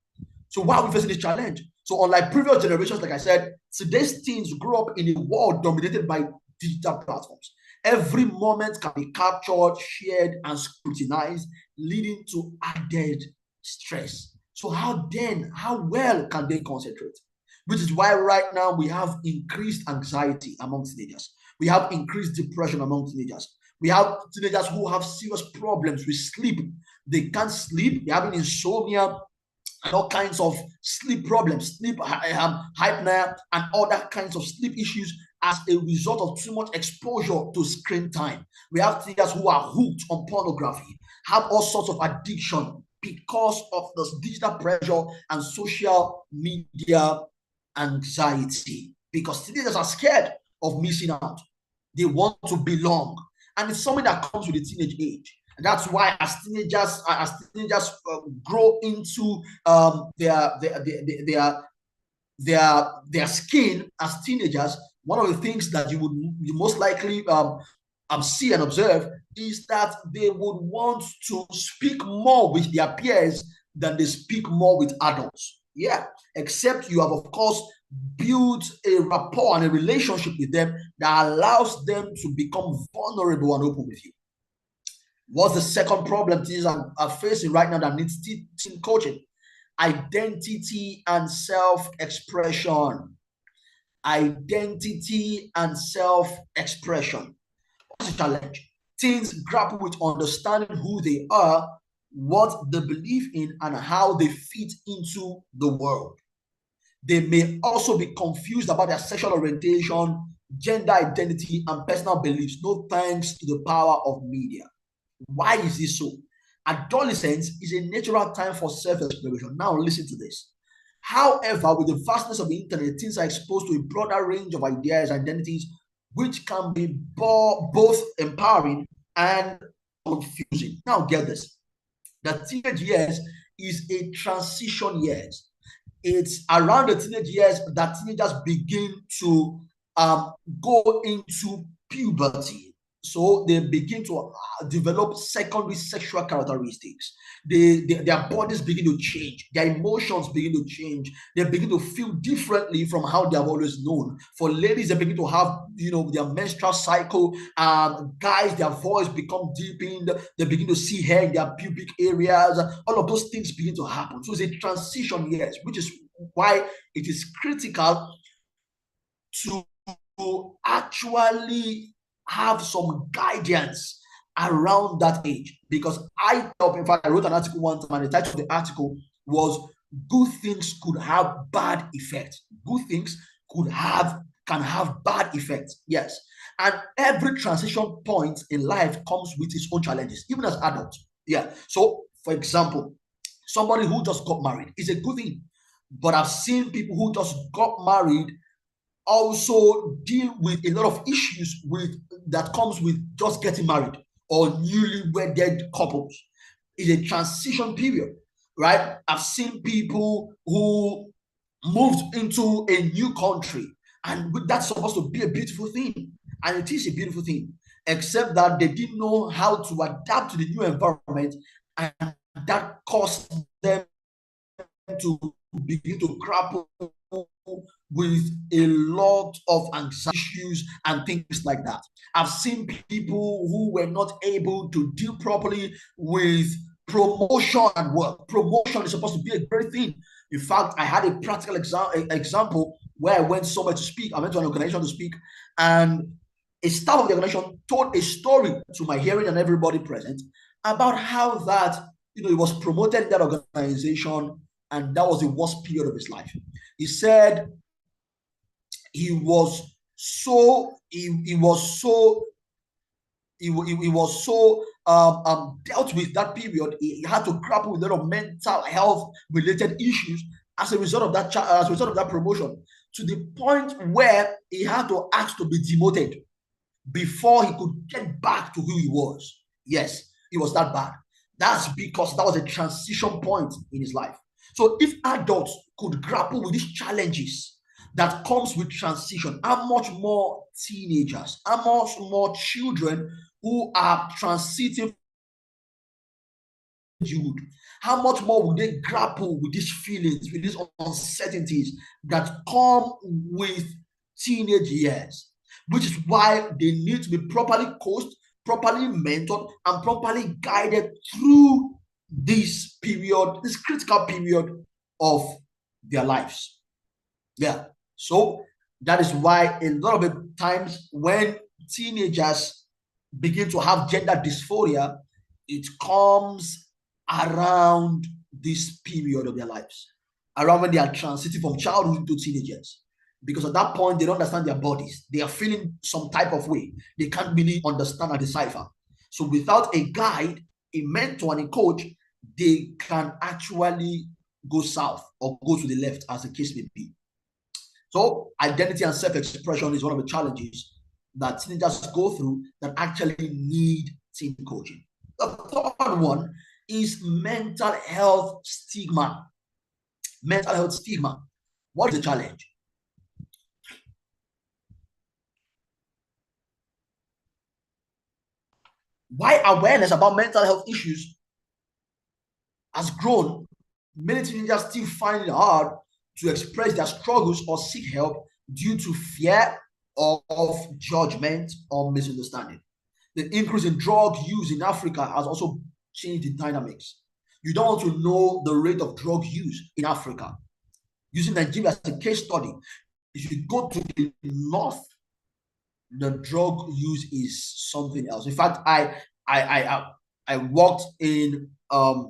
S3: So why are we facing this challenge? So unlike previous generations, like I said, today's teens grow up in a world dominated by digital platforms. Every moment can be captured, shared, and scrutinized, leading to added stress. So how well can they concentrate? Which is why right now we have increased anxiety among teenagers. We have increased depression among teenagers. We have teenagers who have serious problems with sleep. They can't sleep. They're having insomnia and all kinds of sleep problems, sleep hypnea, and other kinds of sleep issues as a result of too much exposure to screen time. We have teenagers who are hooked on pornography, have all sorts of addiction because of the digital pressure and social media anxiety. Because teenagers are scared of missing out. They want to belong. And it's something that comes with the teenage age. And that's why as teenagers grow into their skin as teenagers, one of the things that you most likely see and observe is that they would want to speak more with their peers than they speak more with adults. Yeah, except you have, of course, built a rapport and a relationship with them that allows them to become vulnerable and open with you. What's the second problem teens are facing right now that needs teen coaching? Identity and self-expression. Identity and self-expression. What's the challenge? Teens grapple with understanding who they are, what they believe in, and how they fit into the world. They may also be confused about their sexual orientation, gender identity, and personal beliefs, no thanks to the power of media. Why is this so? Adolescence is a natural time for self-exploration. Now listen to this. However, with the vastness of the internet, teens are exposed to a broader range of ideas, identities, which can be both empowering and confusing. Now, get this. The teenage years is a transition years. It's around the teenage years that teenagers begin to go into puberty. So they begin to develop secondary sexual characteristics. Their bodies begin to change. Their emotions begin to change. They begin to feel differently from how they have always known. For ladies, they begin to have, their menstrual cycle. Guys, their voice become deepened. They begin to see hair in their pubic areas. All of those things begin to happen. So it's a transition years, which is why it is critical to actually have some guidance around that age. Because in fact, I wrote an article one time, and the title of the article was "Good Things Could Have Bad Effects." Good things can have bad effects. Yes. And every transition point in life comes with its own challenges, even as adults. Yeah. So, for example, somebody who just got married is a good thing. But I've seen people who just got married also deal with a lot of issues that comes with just getting married, or newly wedded couples. It's a transition period, right? I've seen people who moved into a new country, and that's supposed to be a beautiful thing, and it is a beautiful thing, except that they didn't know how to adapt to the new environment, and that caused them to begin to grapple with a lot of anxiety issues and things like that. I've seen people who were not able to deal properly with promotion at work. Promotion is supposed to be a great thing. In fact, I had a practical example where I went somewhere to speak. I went to an organization to speak, and a staff of the organization told a story to my hearing and everybody present about how that, he was promoted in that organization, and that was the worst period of his life. He said he was so dealt with that period. He had to grapple with a lot of mental health related issues as a result of that promotion, to the point where he had to ask to be demoted before he could get back to who he was. Yes, it was that bad. That's because that was a transition point in his life. So if adults could grapple with these challenges that comes with transition, how much more teenagers, how much more children who are transiting youth, how much more will they grapple with these feelings, with these uncertainties that come with teenage years, which is why they need to be properly coached, properly mentored, and properly guided through this period, this critical period of their lives. Yeah. So that is why a lot of the times when teenagers begin to have gender dysphoria, it comes around this period of their lives, around when they are transiting from childhood into teenagers. Because at that point, they don't understand their bodies. They are feeling some type of way. They can't really understand and decipher. So without a guide, a mentor, and a coach, they can actually go south or go to the left, as the case may be. So identity and self-expression is one of the challenges that teenagers go through that actually need teen coaching. The third one is mental health stigma. Mental health stigma. What is the challenge? Why awareness about mental health issues has grown, many teenagers still find it hard to express their struggles or seek help due to fear of judgment or misunderstanding. The increase in drug use in Africa has also changed the dynamics. You don't want to know the rate of drug use in Africa. Using Nigeria as a case study, if you go to the north, the drug use is something else. In fact, I worked in a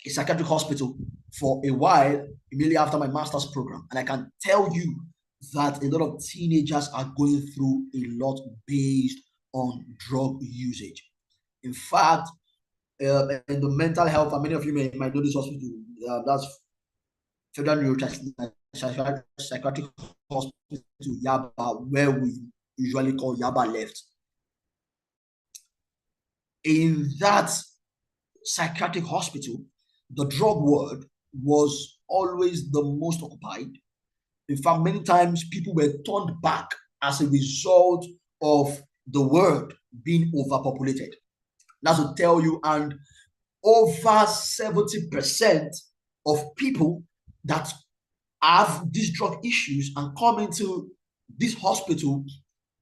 S3: psychiatric hospital for a while immediately after my master's program, and I can tell you that a lot of teenagers are going through a lot based on drug usage. In fact, in the mental health, and many of you might know this hospital, that's Federal Neuropsychiatric Hospital, Yaba, where we usually called Yaba, left. In that psychiatric hospital, the drug ward was always the most occupied. In fact, many times people were turned back as a result of the ward being overpopulated. That's to tell you, and over 70% of people that have these drug issues and come into this hospital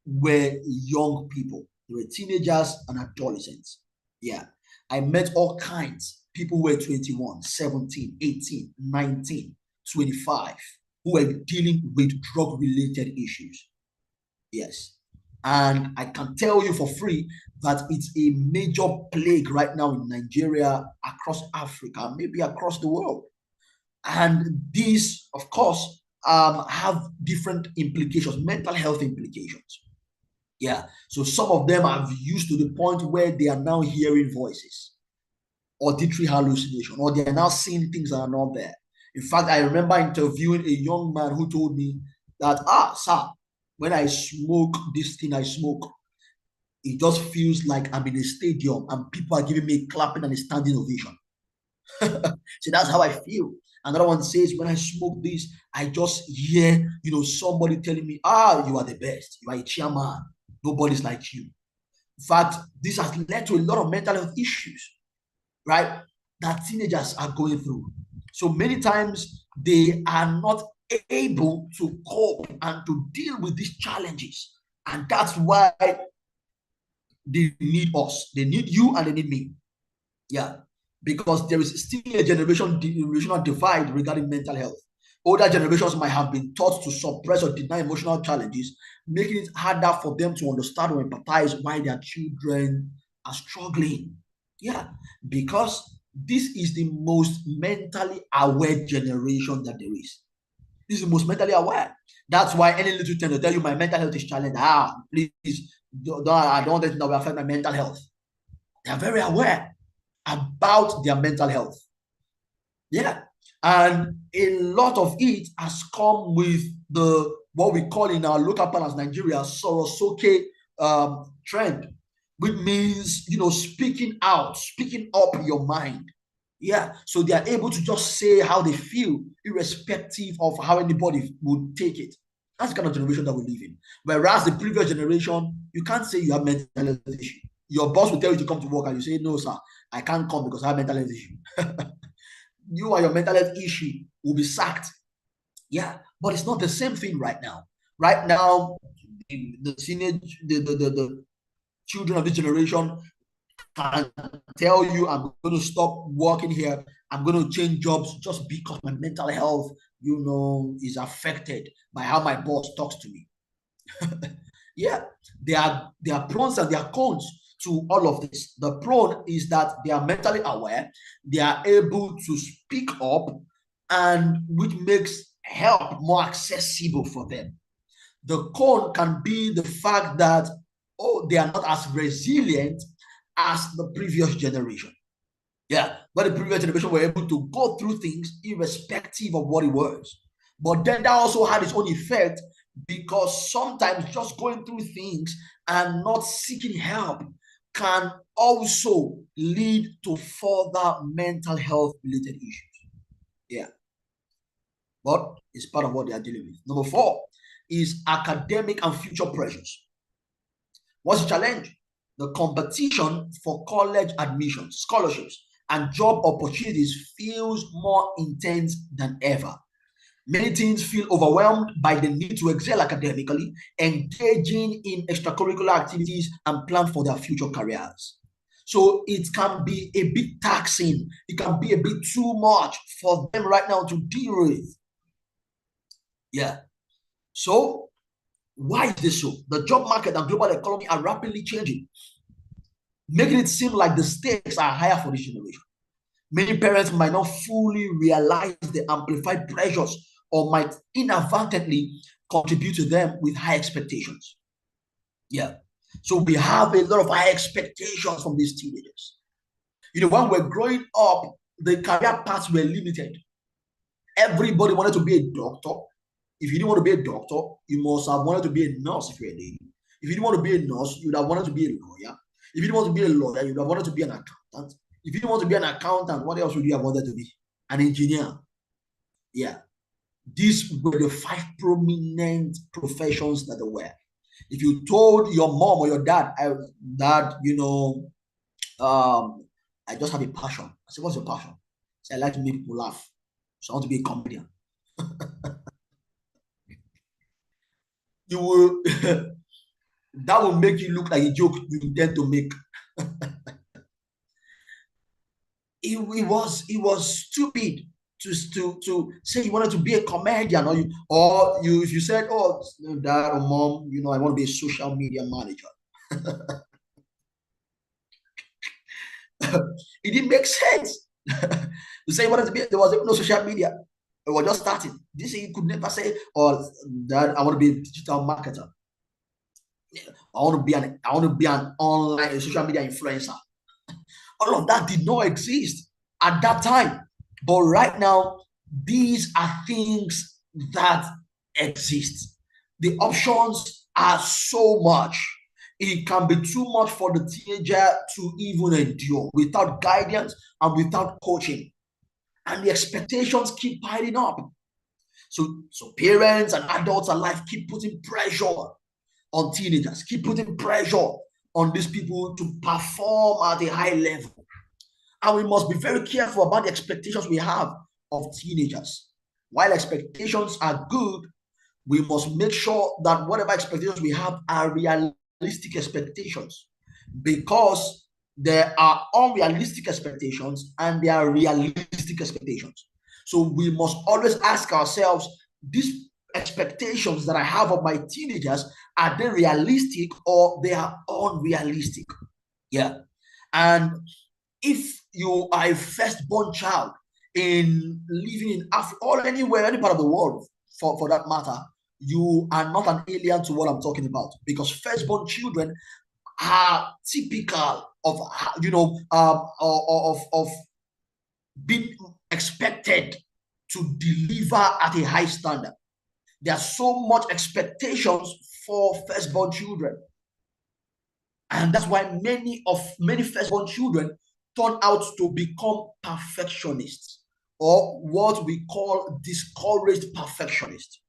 S3: were young people. They were teenagers and adolescents. Yeah. I met all kinds. People who were 21, 17, 18, 19, 25, who were dealing with drug-related issues. Yes. And I can tell you for free that it's a major plague right now in Nigeria, across Africa, maybe across the world. And these, of course, have different implications, mental health implications. Yeah. So some of them have used to the point where they are now hearing voices, auditory hallucination, or they are now seeing things that are not there. In fact, I remember interviewing a young man who told me that, sir, when I smoke this thing I smoke, it just feels like I'm in a stadium and people are giving me clapping and a standing ovation. So that's how I feel. Another one says, when I smoke this, I just hear, somebody telling me, you are the best. You are a chairman. Nobody's like you. In fact, this has led to a lot of mental health issues, right, that teenagers are going through. So many times they are not able to cope and to deal with these challenges. And that's why they need us. They need you and they need me. Yeah. Because there is still a generational divide regarding mental health. Older generations might have been taught to suppress or deny emotional challenges, making it harder for them to understand or empathize why their children are struggling. Yeah, because this is the most mentally aware generation that there is. This is the most mentally aware. That's why any little thing to tell you my mental health is challenged. Please, I don't want that will affect my mental health. They are very aware about their mental health. Yeah. And a lot of it has come with what we call in our local parlance Nigeria, Sorosoke trend, which means, speaking out, speaking up your mind. Yeah. So they are able to just say how they feel, irrespective of how anybody would take it. That's the kind of generation that we live in. Whereas the previous generation, you can't say you have mental health issue. Your boss will tell you to come to work and you say, no, sir, I can't come because I have mental health issue. You and your mental health issue will be sacked. Yeah, but it's not the same thing right now. Right now, the children of this generation can tell you, I'm going to stop working here. I'm going to change jobs just because my mental health, is affected by how my boss talks to me. Yeah, there are pros and there are cons to all of this. The pro is that they are mentally aware, they are able to speak up, and which makes help more accessible for them. The con can be the fact that, they are not as resilient as the previous generation. Yeah, but the previous generation were able to go through things irrespective of what it was. But then that also had its own effect, because sometimes just going through things and not seeking help can also lead to further mental health related issues. Yeah. But it's part of what they are dealing with. Number 4 is academic and future pressures. What's the challenge? The competition for college admissions, scholarships, and job opportunities feels more intense than ever. Many teens feel overwhelmed by the need to excel academically, engaging in extracurricular activities, and plan for their future careers. So it can be a bit taxing. It can be a bit too much for them right now to deal with. Yeah. So why is this so? The job market and global economy are rapidly changing, making it seem like the stakes are higher for this generation. Many parents might not fully realize the amplified pressures or might inadvertently contribute to them with high expectations. Yeah. So we have a lot of high expectations from these teenagers. When we're growing up, the career paths were limited. Everybody wanted to be a doctor. If you didn't want to be a doctor, you must have wanted to be a nurse if you're a lady. If you didn't want to be a nurse, you would have wanted to be a lawyer. If you didn't want to be a lawyer, you would have wanted to be an accountant. If you didn't want to be an accountant, what else would you have wanted to be? An engineer. Yeah. These were the 5 prominent professions that there were. If you told your mom or your dad that, I just have a passion. I said, what's your passion? I said, I like to make people laugh. So I want to be a comedian. You will that will make you look like a joke you intend to make. It was stupid to say you wanted to be a comedian, or if you said, oh, dad or mom, I want to be a social media manager. It didn't make sense. To say you wanted to be, there was even no social media. It was just starting. This you could never say, oh, dad, I want to be a digital marketer. I want to be an online social media influencer. All of that did not exist at that time. But right now, these are things that exist. The options are so much. It can be too much for the teenager to even endure without guidance and without coaching. And the expectations keep piling up. So parents and adults alike keep putting pressure on teenagers, keep putting pressure on these people to perform at a high level. And we must be very careful about the expectations we have of teenagers. While expectations are good, we must make sure that whatever expectations we have are realistic expectations, because there are unrealistic expectations and there are realistic expectations. So we must always ask ourselves, these expectations that I have of my teenagers, are they realistic or they are unrealistic? Yeah. And if you are a firstborn child living in Africa or anywhere, any part of the world for that matter, you are not an alien to what I'm talking about, because firstborn children are typical of of being expected to deliver at a high standard. There are so much expectations for firstborn children, and that's why many firstborn children turn out to become perfectionists, or what we call discouraged perfectionists.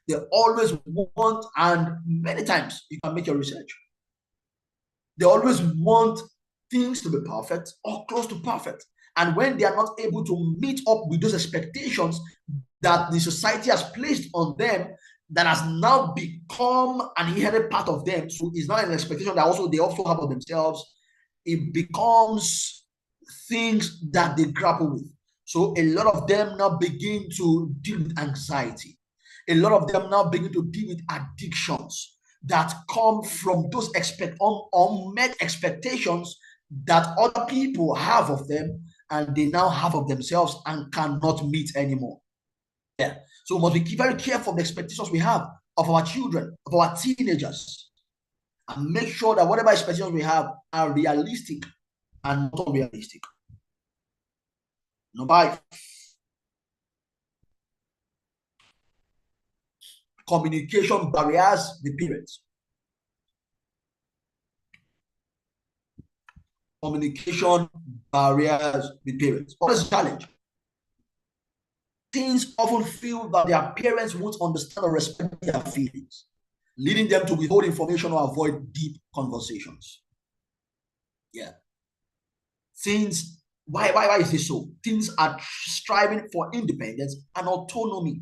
S3: They always want, and many times you can make your research, they always want things to be perfect or close to perfect. And when they are not able to meet up with those expectations that the society has placed on them, that has now become an inherent part of them, so it's not an expectation that they also have of themselves, it becomes things that they grapple with. So a lot of them now begin to deal with anxiety. A lot of them now begin to deal with addictions that come from those unmet expectations that other people have of them, and they now have of themselves and cannot meet anymore. Yeah. So we must be very careful of the expectations we have of our children, of our teenagers, and make sure that whatever expectations we have are realistic and not unrealistic. Number 5. Communication barriers with parents. Communication barriers with parents. What is the challenge? Teens often feel that their parents won't understand or respect their feelings, leading them to withhold information or avoid deep conversations. Yeah. Teens, why is this so? Teens are striving for independence and autonomy.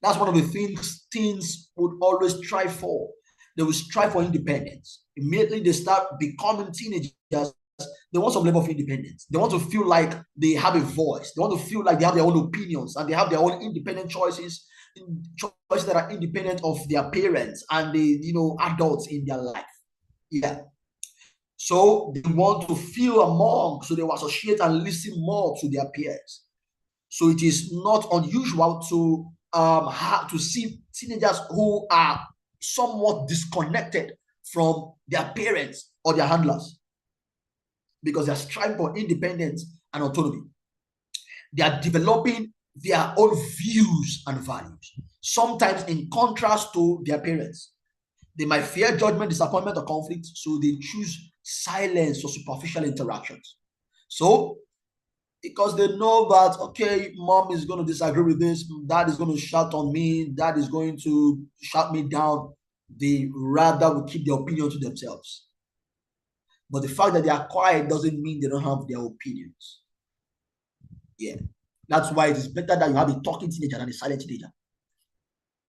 S3: That's one of the things teens would always strive for. They will strive for independence. Immediately they start becoming teenagers, they want some level of independence. They want to feel like they have a voice. They want to feel like they have their own opinions and they have their own independent choices that are independent of their parents and the adults in their life. Yeah. So they want to feel among, so they will associate and listen more to their peers. So it is not unusual to see teenagers who are somewhat disconnected from their parents or their handlers, because they are striving for independence and autonomy. They are developing their own views and values, sometimes in contrast to their parents. They might fear judgment, disappointment, or conflict, so they choose silence or superficial interactions. So, because they know that, okay, mom is going to disagree with this, dad is going to shout on me, dad is going to shut me down, they rather will keep their opinion to themselves. But the fact that they are quiet doesn't mean they don't have their opinions. Yeah. That's why it is better that you have a talking teenager than a silent teenager.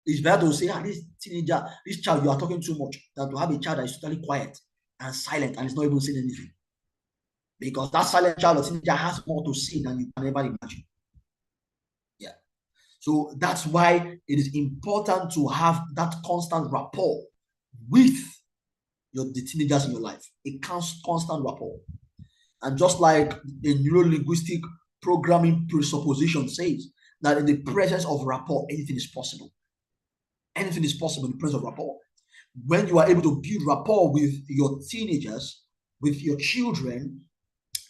S3: It's better to say, this teenager, this child, you are talking too much, than to have a child that is totally quiet and silent and is not even saying anything. Because that silent child or teenager has more to say than you can ever imagine. Yeah. So that's why it is important to have that constant rapport with the teenagers in your life. A constant rapport. And just like the neuro-linguistic programming presupposition says, that in the presence of rapport, anything is possible. Anything is possible in the presence of rapport. When you are able to build rapport with your teenagers, with your children,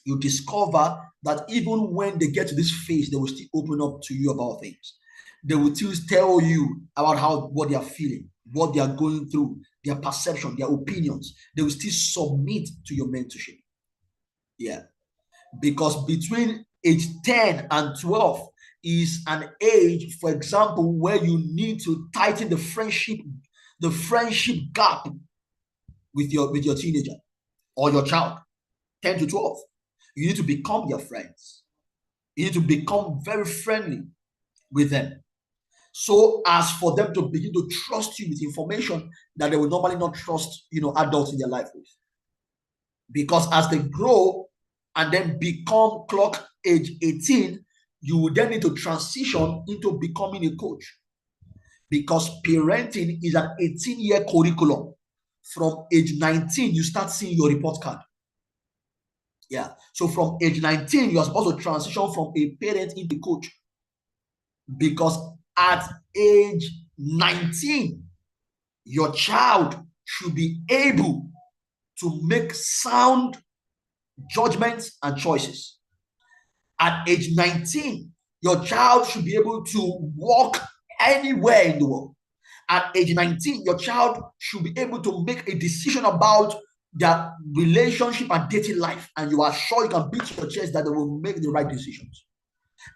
S3: you discover that even when they get to this phase, they will still open up to you about things. They will still tell you about what they are feeling, what they are going through, their perception, their opinions. They will still submit to your mentorship. Yeah. Because between age 10 and 12 is an age, for example, where you need to tighten the friendship gap with your teenager or your child. 10 to 12. You need to become their friends. You need to become very friendly with them, so as for them to begin to trust you with information that they will normally not trust, adults in their life with. Because as they grow and then become clock age 18, you will then need to transition into becoming a coach. Because parenting is an 18-year curriculum. From age 19, you start seeing your report card. Yeah. So from age 19, you are supposed to transition from a parent into a coach. Because at age 19, your child should be able to make sound judgments and choices. At age 19, your child should be able to walk anywhere in the world. At age 19, your child should be able to make a decision about their relationship and dating life, and you are sure you can beat your chest that they will make the right decisions.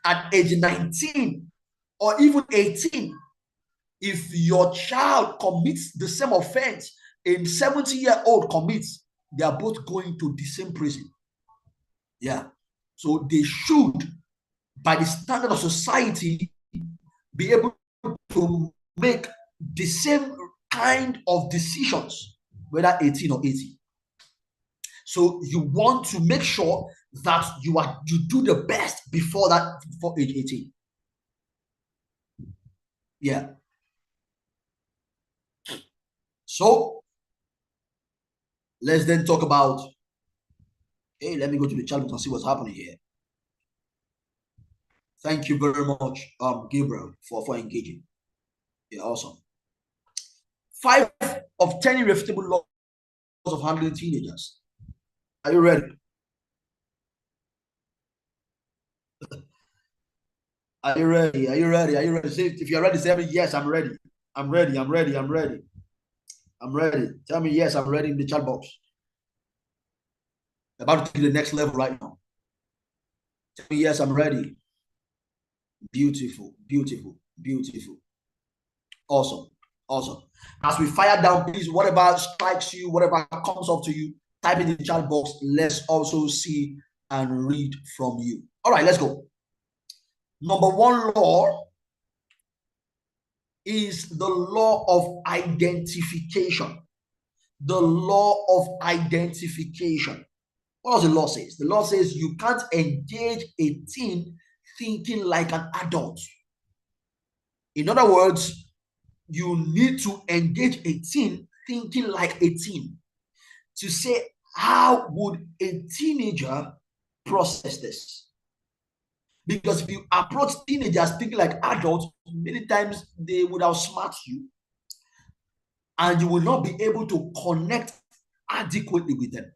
S3: At age 19 or even 18, if your child commits the same offense a 70-year-old commits, they are both going to the same prison. Yeah. So they should, by the standard of society, be able to make the same kind of decisions, whether 18 or 80. So you want to make sure that you do the best before age 18. Yeah. So let's then talk about, hey, let me go to the chat and see what's happening here. Thank you very much, Gabriel, for engaging. Yeah, awesome. 5 of 10 irrefutable laws of handling teenagers. Are you ready? Are you ready? Are you ready? Are you ready? Say, if you're ready, say yes, I'm ready. I'm ready. I'm ready. I'm ready. I'm ready. Tell me yes, I'm ready in the chat box. About to take the next level right now. Tell me yes, I'm ready. Beautiful, beautiful, beautiful. Awesome, awesome. As we fire down, please, whatever strikes you, whatever comes up to you, type it in the chat box. Let's also see and read from you. All right, let's go. Number 1 law is the law of identification. The law of identification. What does the law say? The law says you can't engage a teen thinking like an adult. In other words, you need to engage a teen thinking like a teen. To say, how would a teenager process this? Because if you approach teenagers thinking like adults, many times they would outsmart you, and you will not be able to connect adequately with them.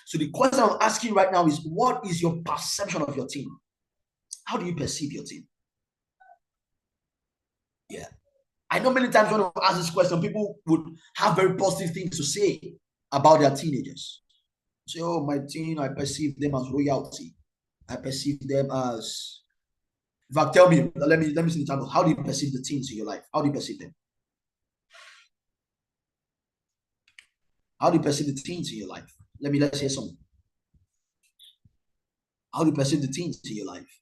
S3: So the question I'm asking right now is, what is your perception of your teen? How do you perceive your teen? Yeah. I know many times when I ask this question, people would have very positive things to say about their teenagers. Say, oh, my teen, I perceive them as royalty. I perceive them as. In fact, tell me, let me see the channel. How do you perceive the teens in your life? How do you perceive them? How do you perceive the teens in your life? Let's hear some. How do you perceive the teens in your life?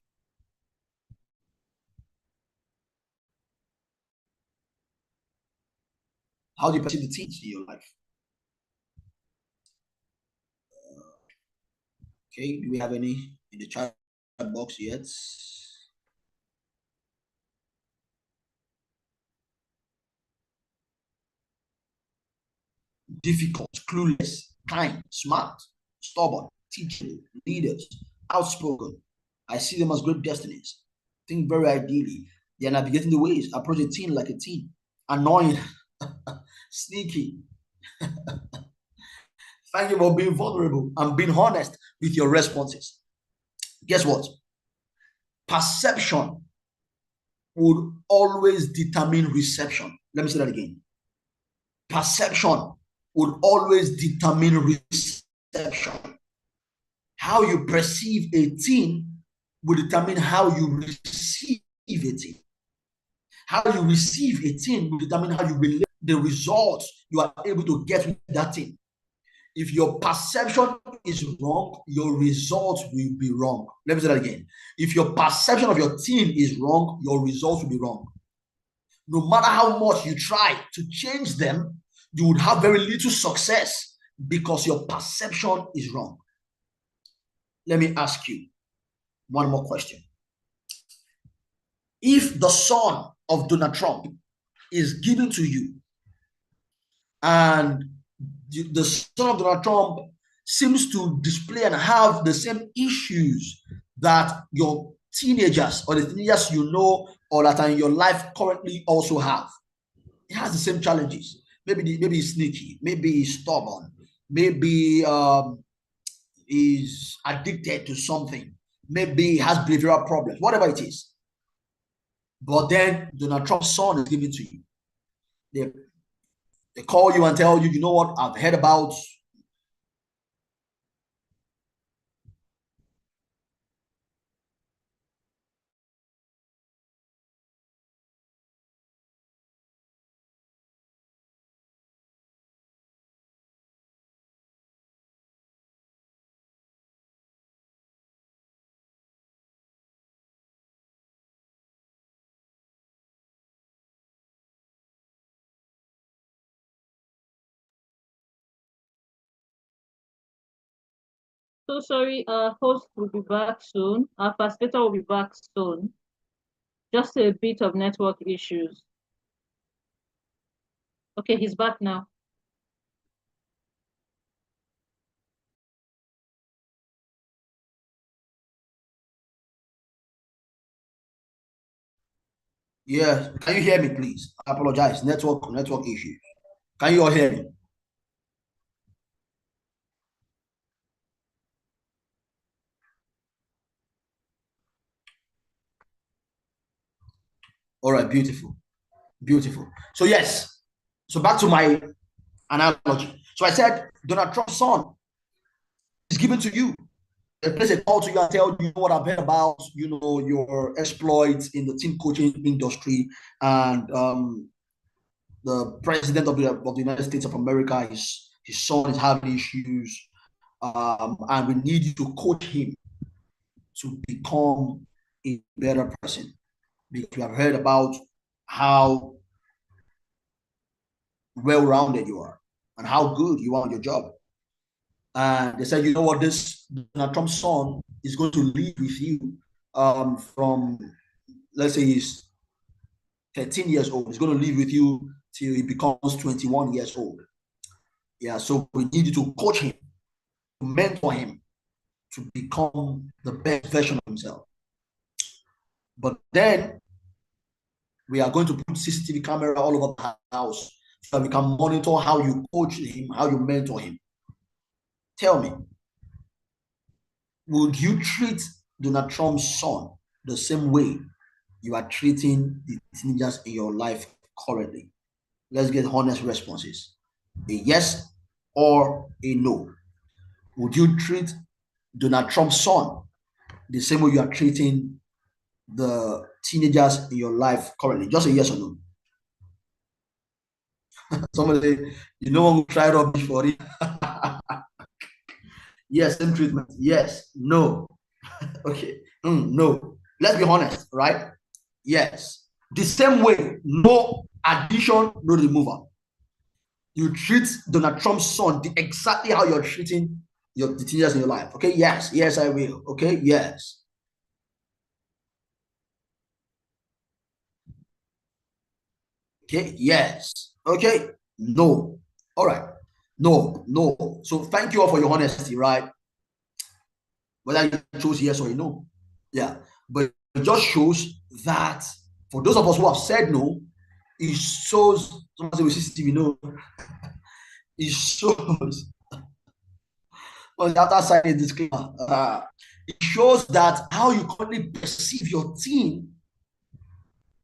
S3: How do you perceive the teens in your life? Okay, do we have any in the chat box yet? Difficult, clueless, kind, smart, stubborn, teachable, leaders, outspoken. I see them as great destinies. Think very ideally. They are navigating the ways, approach a teen like a teen. Annoying, sneaky. Thank you for being vulnerable and being honest with your responses. Guess what? Perception would always determine reception. Let me say that again. Perception would always determine reception. How you perceive a teen will determine how you receive a teen. How you receive a teen will determine how you relate the results you are able to get with that teen. If your perception is wrong, your results will be wrong. Let me say that again. If your perception of your teen is wrong, your results will be wrong. No matter how much you try to change them, you would have very little success because your perception is wrong. Let me ask you one more question. If the son of Donald Trump is given to you and the son of Donald Trump seems to display and have the same issues that your teenagers or the teenagers you know or that are in your life currently also have, it has the same challenges. Maybe he's sneaky, maybe he's stubborn, maybe he's addicted to something, maybe he has behavioral problems, whatever it is. But then Donald Trump's son is given to you. They call you and tell you, you know what, I've heard about
S1: So sorry, our host will be back soon. Our facilitator will be back soon. Just a bit of network issues. Okay, he's back now.
S3: Yeah, can you hear me, please? I apologize. Network issue. Can you all hear me? All right, beautiful. Beautiful. So yes. So back to my analogy. So I said Donald Trump's son is given to you. They place a call to you and tell you what I've heard about, your exploits in the team coaching industry, and the president of the United States of America, his son is having issues, and we need you to coach him to become a better person, because we have heard about how well-rounded you are and how good you are on your job. And they said, you know what, this Donald Trump's son is going to live with you from, let's say he's 13 years old. He's going to live with you till he becomes 21 years old. Yeah, so we need you to coach him, to mentor him, to become the best version of himself. But then we are going to put CCTV camera all over the house so that we can monitor how you coach him, how you mentor him. Tell me, would you treat Donald Trump's son the same way you are treating the teenagers in your life currently? Let's get honest responses. A yes or a no. Would you treat Donald Trump's son the same way you are treating the teenagers in your life currently? Just a yes or no. Somebody say, you know one who tried rubbish for it. Yes, same treatment. Yes, no. Okay, no. Let's be honest, right? Yes. The same way, no addition, no removal. You treat Donald Trump's son exactly how you're treating the teenagers in your life. Okay, yes, yes, I will. Okay, yes. Okay, yes. Okay, no. All right. No, no. So thank you all for your honesty, right? Whether you chose yes or no. Yeah. But it just shows that for those of us who have said no, it shows, somebody with CCTV, no, it shows, on the other side is disclaimer, it shows that how you currently perceive your team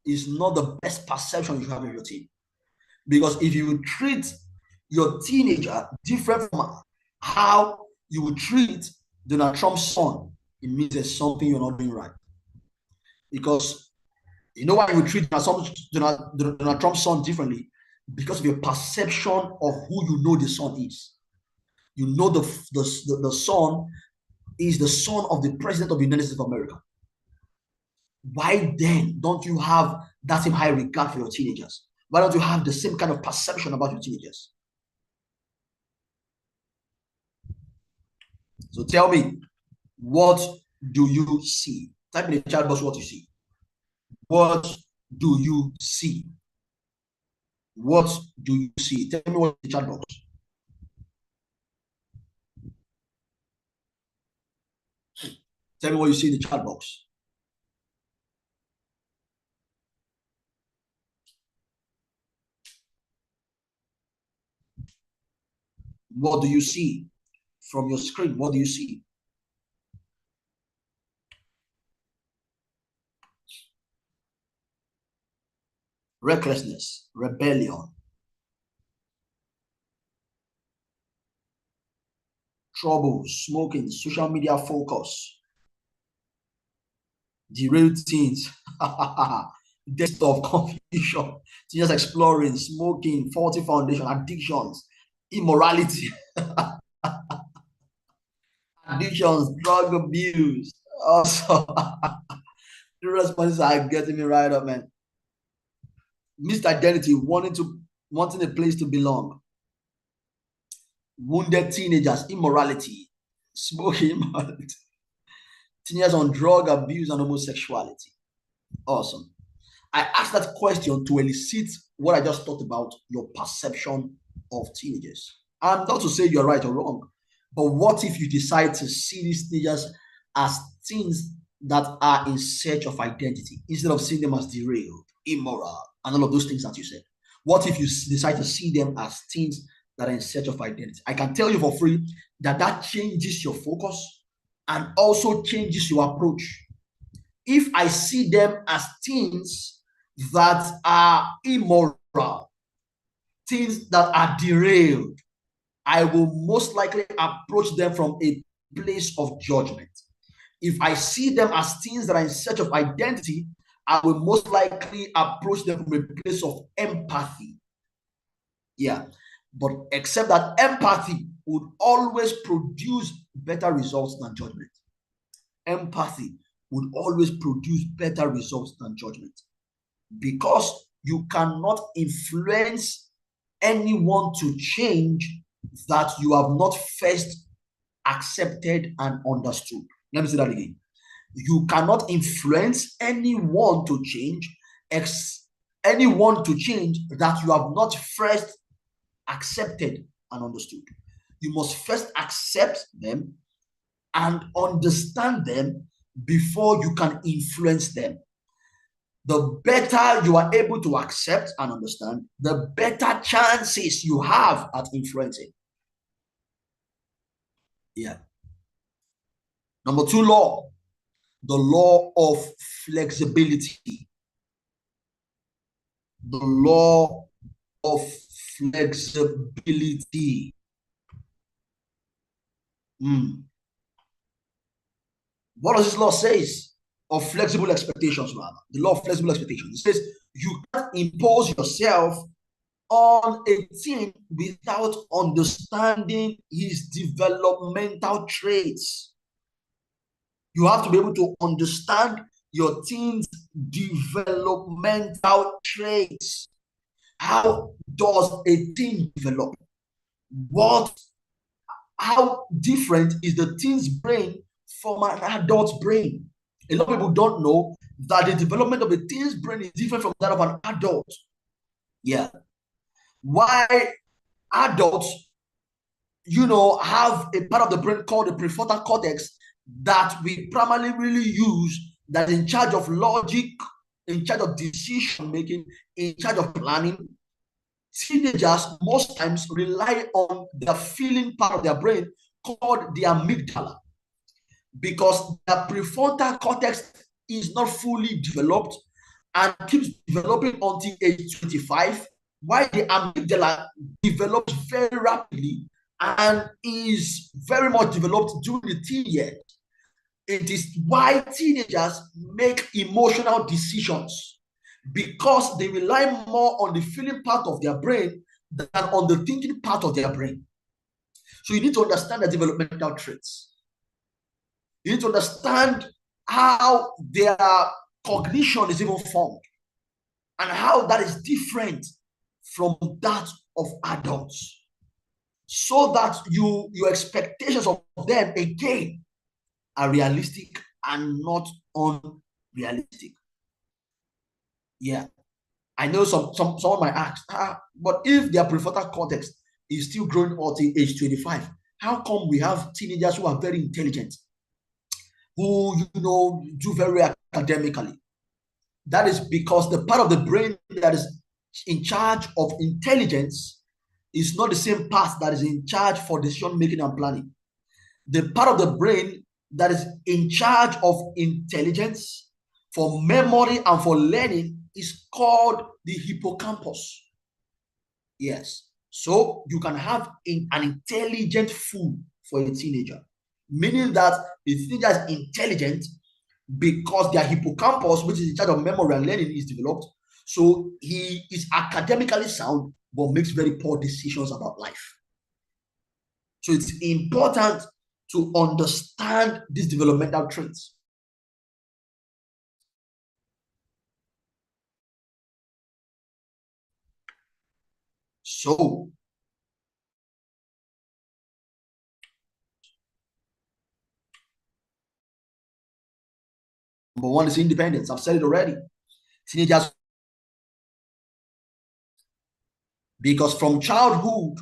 S3: is not the best perception you have of your team. Because if you treat your teenager different from how you would treat Donald Trump's son, it means there's something you're not doing right. Because you know why you treat Donald Trump's son differently? Because of your perception of who you know the son is. You know the son is the son of the president of the United States of America. Why then don't you have that same high regard for your teenagers? Why don't you have the same kind of perception about your teenagers? So tell me, what do you see? Type in the chat box what you see. What do you see? What do you see? Tell me what in the chat box. Tell me what you see in the chat box. What do you see from your screen? What do you see? Recklessness, rebellion, trouble, smoking, social media focus, derailed teens, death of confusion, just exploring, smoking, faulty foundation, addictions, immorality, addictions, drug abuse. Also, the responses are getting me right up, man. Missed identity, wanting a place to belong. Wounded teenagers, immorality, smoking, immorality. Teenagers on drug abuse and homosexuality. Awesome. I asked that question to elicit what I just talked about, your perception of teenagers. I'm not to say you're right or wrong, but what if you decide to see these teenagers as teens that are in search of identity instead of seeing them as derailed, immoral, and all of those things that you said? What if you decide to see them as teens that are in search of identity? I can tell you for free that changes your focus and also changes your approach. If I see them as teens that are immoral, teens that are derailed, I will most likely approach them from a place of judgment. If I see them as teens that are in search of identity, I will most likely approach them from a place of empathy. Yeah, but except that empathy would always produce better results than judgment. Empathy would always produce better results than judgment, because you cannot influence anyone to change that you have not first accepted and understood. Let me say that again. You cannot influence anyone to change that you have not first accepted and understood. You must first accept them and understand them before you can influence them. The better you are able to accept and understand, the better chances you have at influencing. Yeah. Number 2 law, the law of flexibility. the law of flexibility. What does this law say? Of flexible expectations, rather. The law of flexible expectations. It says you can't impose yourself on a teen without understanding his developmental traits. You have to be able to understand your teen's developmental traits. How does a teen develop? How different is the teen's brain from an adult's brain? A lot of people don't know that the development of a teen's brain is different from that of an adult. Yeah. Why adults, have a part of the brain called the prefrontal cortex that we primarily really use, that is in charge of logic, in charge of decision making, in charge of planning. Teenagers most times rely on the feeling part of their brain called the amygdala, because the prefrontal cortex is not fully developed and keeps developing until age 25, while the amygdala develops very rapidly and is very much developed during the teen years. It is why teenagers make emotional decisions, because they rely more on the feeling part of their brain than on the thinking part of their brain. So you need to understand the developmental traits. You need to understand how their cognition is even formed and how that is different from that of adults, so that your expectations of them, again, are realistic and not unrealistic. Yeah. I know someone might ask, but if their prefrontal cortex is still growing until age 25, how come we have teenagers who are very intelligent, who do very academically? That is because the part of the brain that is in charge of intelligence is not the same part that is in charge for decision making and planning. The part of the brain that is in charge of intelligence, for memory and for learning, is called the hippocampus. Yes. So you can have an intelligent food for a teenager, meaning that the teenager is intelligent because their hippocampus, which is in charge of memory and learning, is developed. So he is academically sound, but makes very poor decisions about life. So it's important to understand these developmental traits. So number one is independence. I've said it already. Teenagers, because from childhood,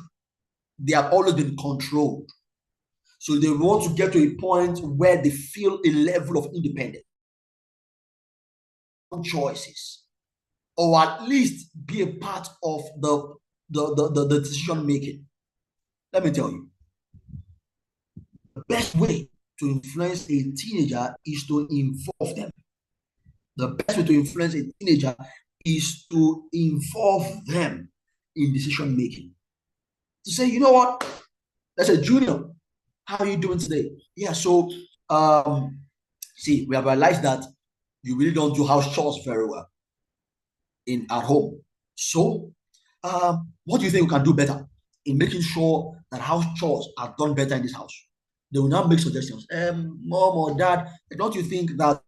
S3: they have always been controlled. So they want to get to a point where they feel a level of independence, choices, or at least be a part of the decision making. Let me tell you, the best way to influence a teenager is to involve them. The best way to influence a teenager is to involve them in decision making. To say, you know what? Let's say, Junior, how are you doing today? Yeah, so see, we have realized that you really don't do house chores very well at home. So what do you think we can do better in making sure that house chores are done better in this house? They will now make suggestions. Mom or dad, don't you think that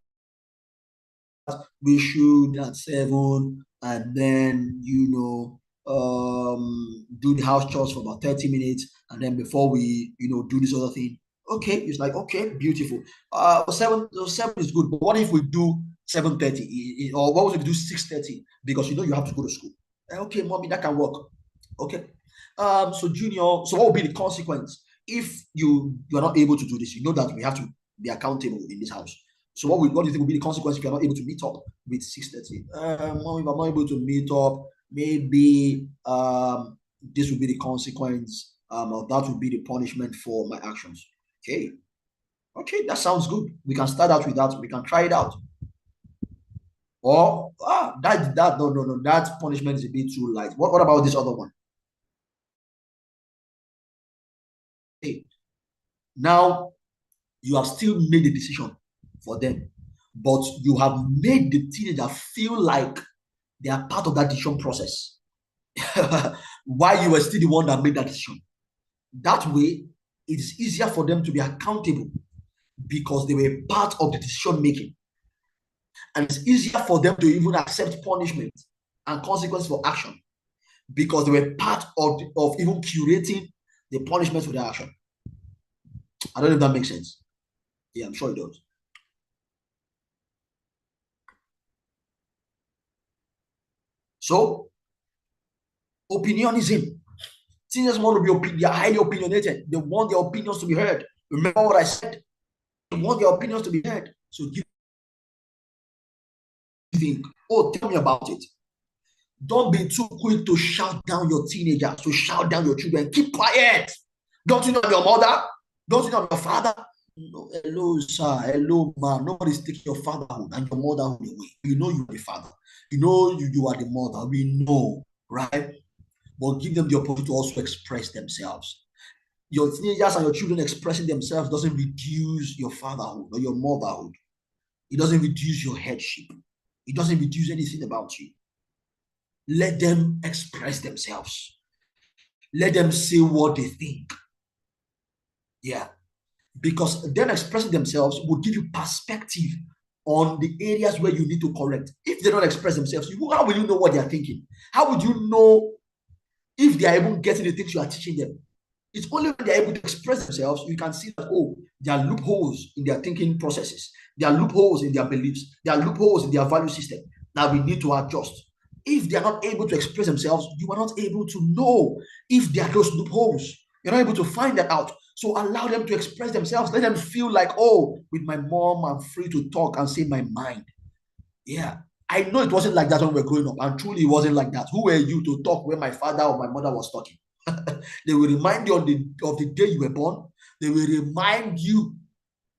S3: we should at 7 and then do the house chores for about 30 minutes, and then before we do this other thing? Okay, it's like, okay, beautiful. 7 is good, but what if we do 7:30, or what if we do 6:30, because you have to go to school? Okay, mommy, that can work. Okay. So Junior, so what will be the consequence if you are not able to do this? You know that we have to be accountable in this house. So what do you think will be the consequence if you're not able to meet up with 6:30? Mom, if I'm not able to meet up, maybe this will be the consequence, or that will be the punishment for my actions. Okay, that sounds good. We can start out with that. We can try it out. Or no, that punishment is a bit too light. What about this other one? Hey, now you have still made the decision for them, but you have made the teenager feel like they are part of that decision process. While you were still the one that made that decision. That way, it is easier for them to be accountable because they were part of the decision making. And it's easier for them to even accept punishment and consequences for action because they were part of even curating the punishment for their action. I don't know if that makes sense. Yeah, I'm sure it does. So, opinionism. Seniors want to be they're highly opinionated. They want their opinions to be heard. Remember what I said? They want their opinions to be heard. So give think, oh, tell me about it. Don't be too quick to shout down your teenagers, to shout down your children. Keep quiet. Don't you know your mother? Don't you know your father? No, hello, sir. Hello, man. Nobody's taking your fatherhood and your motherhood away. You know you're the father. You know you are the mother. We know, right? But give them the opportunity to also express themselves. Your teenagers and your children expressing themselves doesn't reduce your fatherhood or your motherhood. It doesn't reduce your headship. It doesn't reduce anything about you. Let them express themselves. Let them say what they think. Yeah. Because them expressing themselves will give you perspective on the areas where you need to correct. If they don't express themselves, how will you know what they are thinking? How would you know if they are even getting the things you are teaching them? It's only when they are able to express themselves, you can see that, oh, there are loopholes in their thinking processes. There are loopholes in their beliefs. There are loopholes in their value system that we need to adjust. If they are not able to express themselves, you are not able to know if there are those loopholes. You're not able to find that out. So allow them to express themselves. Let them feel like, oh, with my mom, I'm free to talk and say my mind. Yeah. I know it wasn't like that when we were growing up, and truly it wasn't like that. Who were you to talk when my father or my mother was talking? They will remind you of the day you were born. They will remind you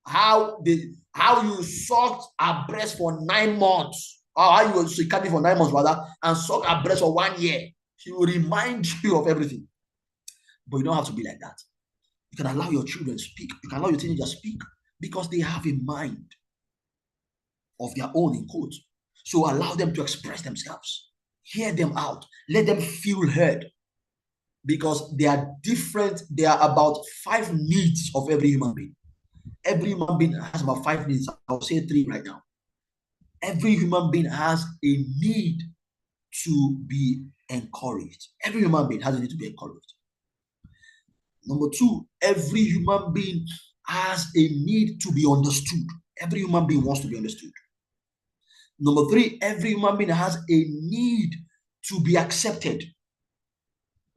S3: how you sucked a breast for 9 months, or how you were carrying for 9 months rather, and sucked a breast for 1 year. He will remind you of everything. But you don't have to be like that. You can allow your children speak. You can allow your teenagers speak because they have a mind of their own, in quotes. So allow them to express themselves. Hear them out. Let them feel heard. Because they are different. There are about 5 needs of every human being. Every human being has about 5 needs. I'll say 3 right now. Every human being has a need to be encouraged. Every human being has a need to be encouraged. Number 2, every human being has a need to be understood. Every human being wants to be understood. Number 3, every human being has a need to be accepted.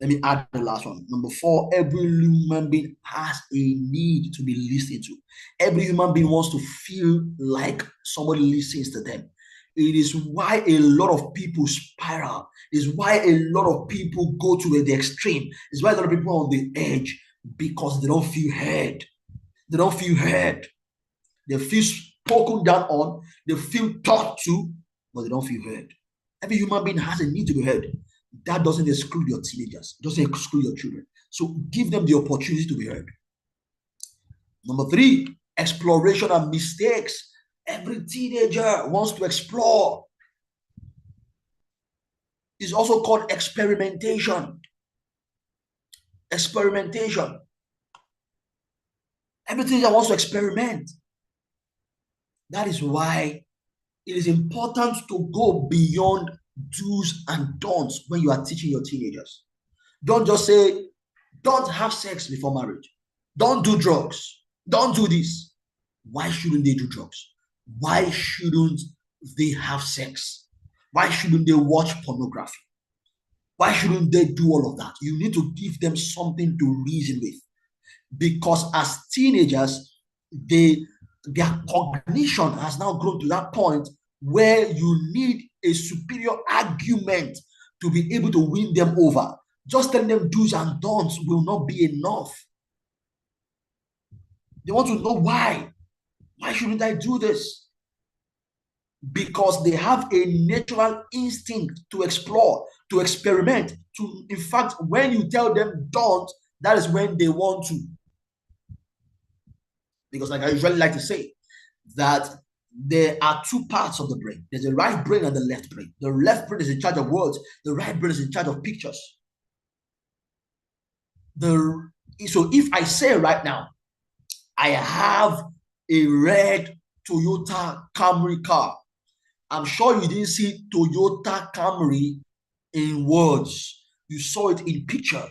S3: Let me add the last one. Number 4, every human being has a need to be listened to. Every human being wants to feel like somebody listens to them. It is why a lot of people spiral. It is why a lot of people go to the extreme. It's why a lot of people are on the edge, because they don't feel heard. They don't feel heard. They feel spoken down on. They feel talked to, but they don't feel heard. Every human being has a need to be heard. That doesn't exclude your teenagers. It doesn't exclude your children. So give them the opportunity to be heard. Number 3, exploration and mistakes. Every teenager wants to explore. It's also called experimentation. Experimentation. Every teenager wants to experiment. That is why it is important to go beyond do's and don'ts when you are teaching your teenagers. Don't just say, don't have sex before marriage. Don't do drugs. Don't do this. Why shouldn't they do drugs? Why shouldn't they have sex? Why shouldn't they watch pornography? Why shouldn't they do all of that? You need to give them something to reason with. Because as teenagers, their cognition has now grown to that point where you need a superior argument to be able to win them over. Just telling them do's and don'ts will not be enough. They want to know why. Why shouldn't I do this? because they have a natural instinct to explore, to experiment, to, in fact, when you tell them don't, that is when they want to. Because like I usually like to say, that there are two parts of the brain. There's a right brain and the left brain. The left brain is in charge of words. The right brain is in charge of pictures. So if I say right now, I have a red Toyota Camry car, I'm sure you didn't see Toyota Camry in words. You saw it in picture.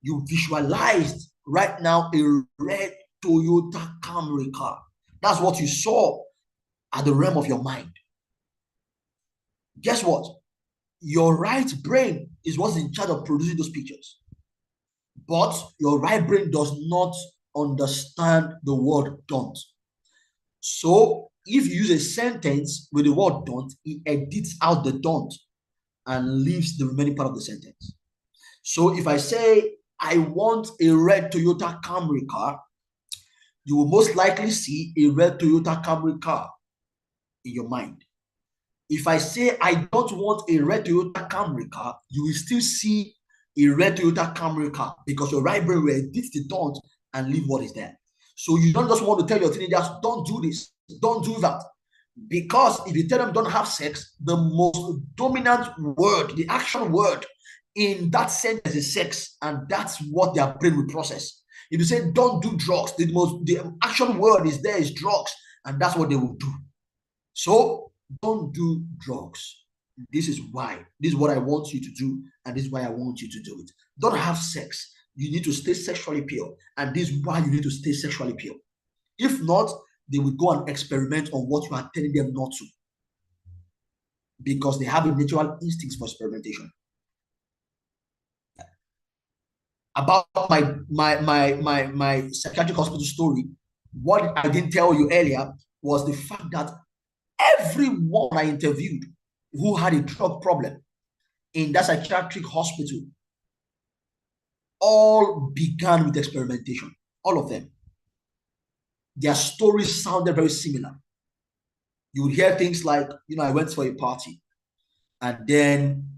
S3: You visualized right now a red Toyota Camry car. That's what you saw at the realm of your mind. Guess what? Your right brain is what's in charge of producing those pictures. But your right brain does not understand the word don't. So if you use a sentence with the word don't, it edits out the don't and leaves the remaining part of the sentence. So if I say, I want a red Toyota Camry car, you will most likely see a red Toyota Camry car in your mind. If I say, I don't want a red Toyota Camry car, you will still see a red Toyota Camry car, because your right brain will edit the don't and leave what is there. So you don't just want to tell your teenagers, don't do this, don't do that. Because if you tell them don't have sex, the most dominant word, the action word in that sentence is sex, and that's what their brain will process. If you say don't do drugs, the action word is there is drugs, and that's what they will do. So don't do drugs. This is why. This is what I want you to do, and this is why I want you to do it. Don't have sex. You need to stay sexually pure, and this is why you need to stay sexually pure. If not, they will go and experiment on what you are telling them not to, because they have a natural instinct for experimentation. About my psychiatric hospital story, what I didn't tell you earlier was the fact that everyone I interviewed who had a drug problem in that psychiatric hospital all began with experimentation. All of them. Their stories sounded very similar. You would hear things like, I went for a party, and then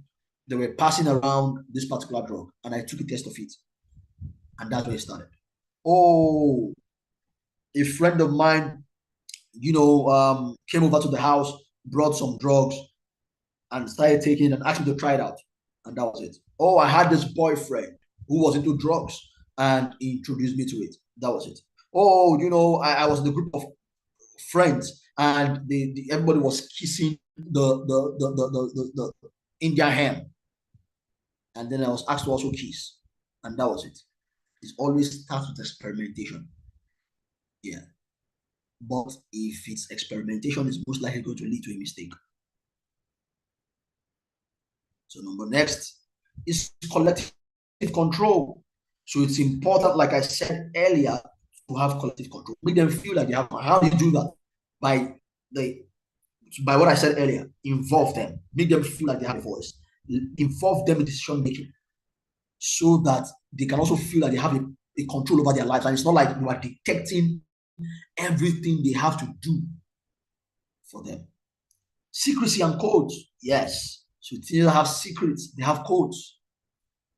S3: they were passing around this particular drug, and I took a test of it. And that's where it started. Oh, a friend of mine, came over to the house, brought some drugs, and started taking and asked me to try it out. And that was it. Oh, I had this boyfriend who was into drugs, and he introduced me to it. That was it. Oh, I was in a group of friends, and everybody was kissing the Indian ham. And then I was asked to also kiss. And that was it. It always starts with experimentation. Yeah. But if it's experimentation, it's most likely going to lead to a mistake. So next is collective control. So it's important, like I said earlier, to have collective control. Make them feel like they have. How do you do that? By what I said earlier, involve them. Make them feel like they have a voice. Involve them in decision making, so that they can also feel like they have a control over their lives. And it's not like you are dictating everything they have to do for them. Secrecy and codes. Yes. So teenagers have secrets. They have codes.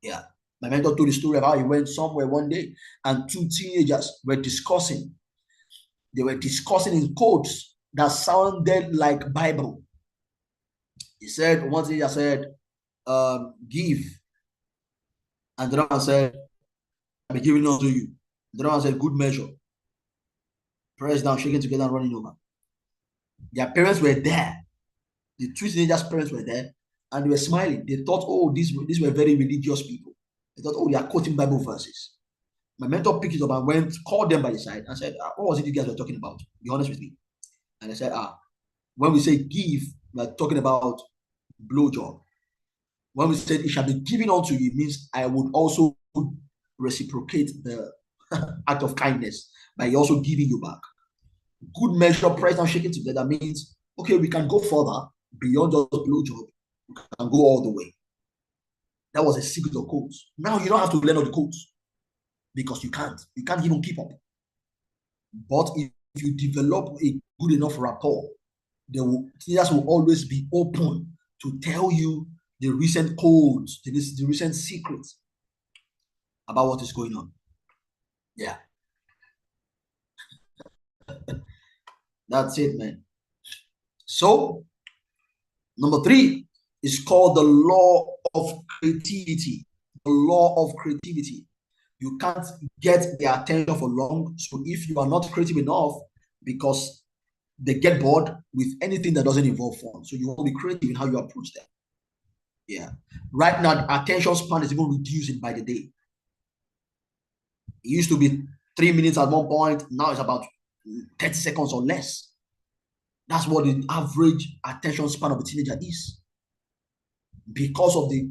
S3: Yeah. My mentor told the story of how he went somewhere one day and two teenagers were discussing. They were discussing in codes that sounded like Bible. He said, one teenager said, give. And the other one said, I'll be giving unto you. The other one said, good measure. Press down, shaking together, and running over. Their parents were there. The two teenagers' parents were there, and they were smiling. They thought, oh, these were very religious people. They thought, oh, they are quoting Bible verses. My mentor picked it up and called them by the side and said, what was it you guys were talking about? Be honest with me. And I said, when we say give, we're talking about blowjob. When we said it shall be given unto you, it means I would also reciprocate the act of kindness by also giving you back. Good measure, press down, shaking together means, okay, we can go further beyond just blowjob. We can go all the way. That was a secret of codes. Now you don't have to learn all the codes because you can't. You can't even keep up. But if you develop a good enough rapport teenagers will always be open to tell you the recent codes, the recent secrets about what is going on. Yeah. That's it, man. So, number 3 is called the law of creativity. The law of creativity. You can't get their attention for long. So if you are not creative enough, because they get bored with anything that doesn't involve fun. So you want to be creative in how you approach them. Yeah. Right now, the attention span is even reducing by the day. It used to be 3 minutes at one point. Now it's about 30 seconds or less. That's what the average attention span of a teenager is, because of the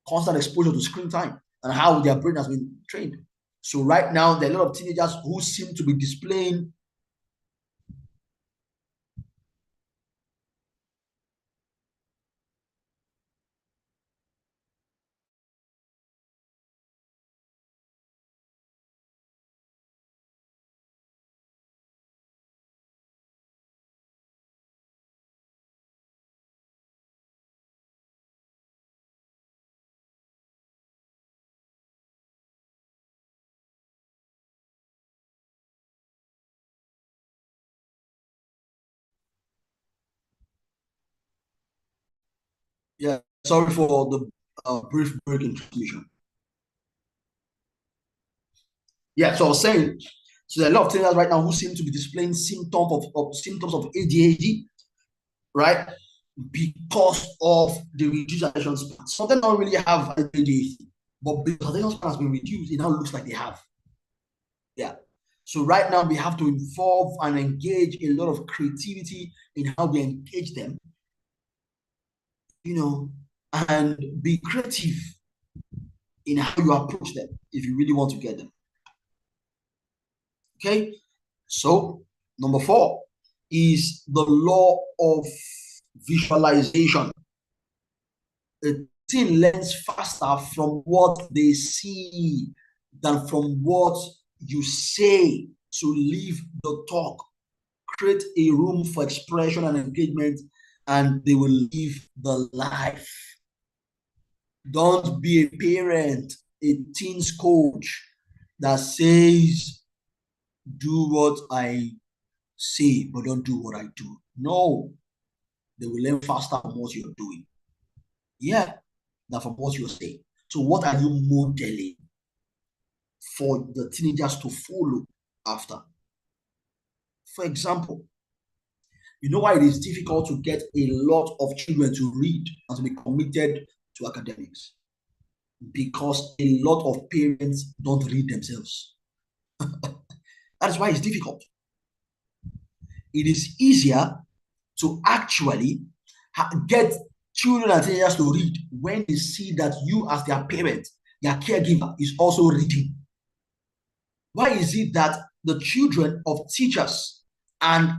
S3: constant exposure to screen time and how their brain has been trained. So right now, there are a lot of teenagers who seem to be displaying Yeah, sorry for the brief break in transmission. Yeah, so I was saying, so there are a lot of teenagers right now who seem to be displaying symptoms of ADHD, right? Because of the reduced attention span. Some of them don't really have ADHD, but because attention span has been reduced, it now looks like they have. Yeah. So right now we have to involve and engage a lot of creativity in how we engage them, and be creative in how you approach them if you really want to get them. Okay, so number 4 is the law of visualization. A teen learns faster from what they see than from what you say. So leave the talk, create a room for expression and engagement, and they will live the life. Don't be a parent, a teen's coach that says, do what I say, but don't do what I do. No, they will learn faster from what you're doing. Yeah, than from what you're saying. So what are you modeling for the teenagers to follow after? For example, you know why it is difficult to get a lot of children to read and to be committed to academics? Because a lot of parents don't read themselves. That is why it's difficult. It is easier to actually get children and teenagers to read when they see that you, as their parent, their caregiver, is also reading. Why is it that the children of teachers and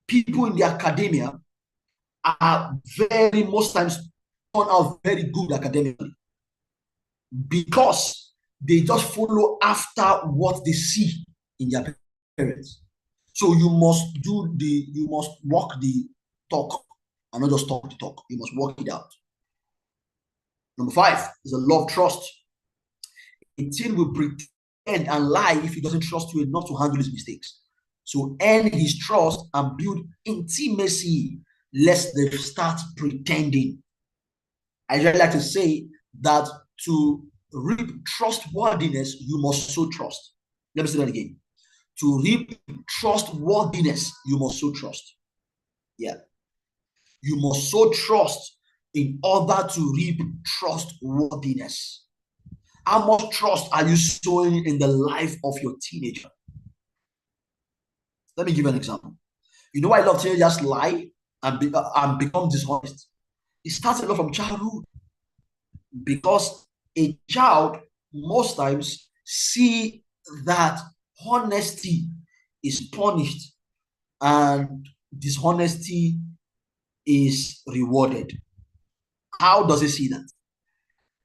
S3: people in the academia are most times turn out very good academically? Because they just follow after what they see in their parents. So you must walk the talk and not just talk the talk. You must work it out. Number 5 is a law of trust. A teen will pretend and lie if he doesn't trust you enough to handle his mistakes. So earn his trust and build intimacy, lest they start pretending. I usually like to say that to reap trustworthiness, you must sow trust. Let me say that again. To reap trustworthiness, you must sow trust. Yeah. You must sow trust in order to reap trustworthiness. How much trust are you sowing in the life of your teenager? Let me give you an example. You know why a lot of teenagers lie and become dishonest? It starts a lot from childhood. Because a child most times see that honesty is punished and dishonesty is rewarded. How does he see that?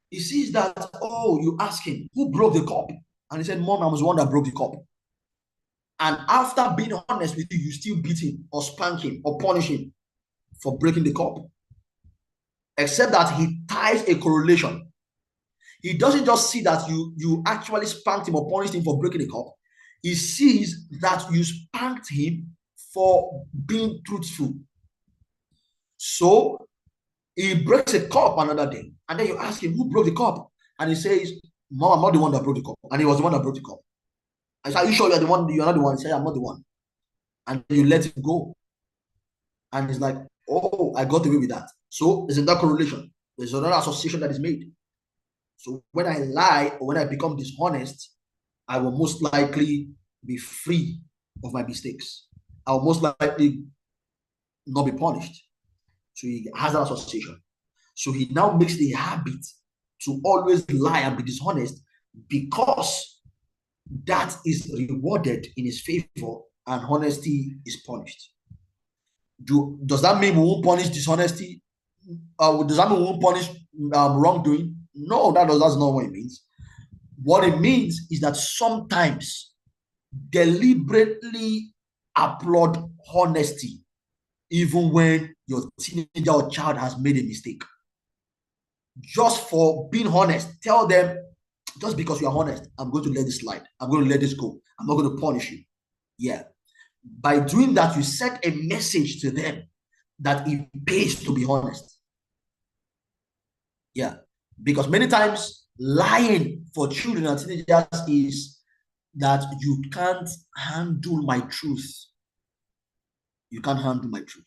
S3: He sees that, oh, you ask him, who broke the cup? And he said, Mom, I was the one that broke the cup. And after being honest with you, you still beat him or spank him or punish him for breaking the cup. Except that he ties a correlation. He doesn't just see that you actually spanked him or punished him for breaking the cup. He sees that you spanked him for being truthful. So he breaks a cup another day, and then you ask him, who broke the cup? And he says, Mom, I'm not the one that broke the cup. And he was the one that broke the cup. I said, are you sure you're the one? You're not the one. He said, I'm not the one. And you let him go. And he's like, oh, I got away with that. So there's another correlation. There's another association that is made. So when I lie or when I become dishonest, I will most likely be free of my mistakes. I will most likely not be punished. So he has that association. So he now makes the habit to always lie and be dishonest because that is rewarded in his favor and honesty is punished. Does that mean we won't punish dishonesty? Does that mean we won't punish wrongdoing? No, that's not what it means. What it means is that sometimes deliberately applaud honesty even when your teenager or child has made a mistake. Just for being honest, tell them, just because you are honest, I'm going to let this slide. I'm going to let this go. I'm not going to punish you. Yeah. By doing that, you send a message to them that it pays to be honest. Yeah. Because many times lying for children and teenagers is that you can't handle my truth. You can't handle my truth.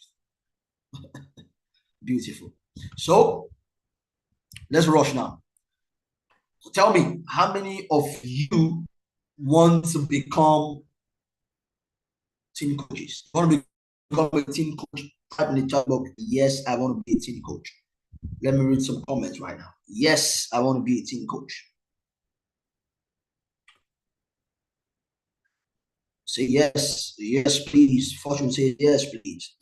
S3: Beautiful. So let's rush now. So tell me, how many of you want to become teen coaches? Want to become a teen coach? Type in the chat box, yes, I want to be a teen coach. Let me read some comments right now. Yes, I want to be a teen coach. Say yes. Yes, please. Fortune says yes, please.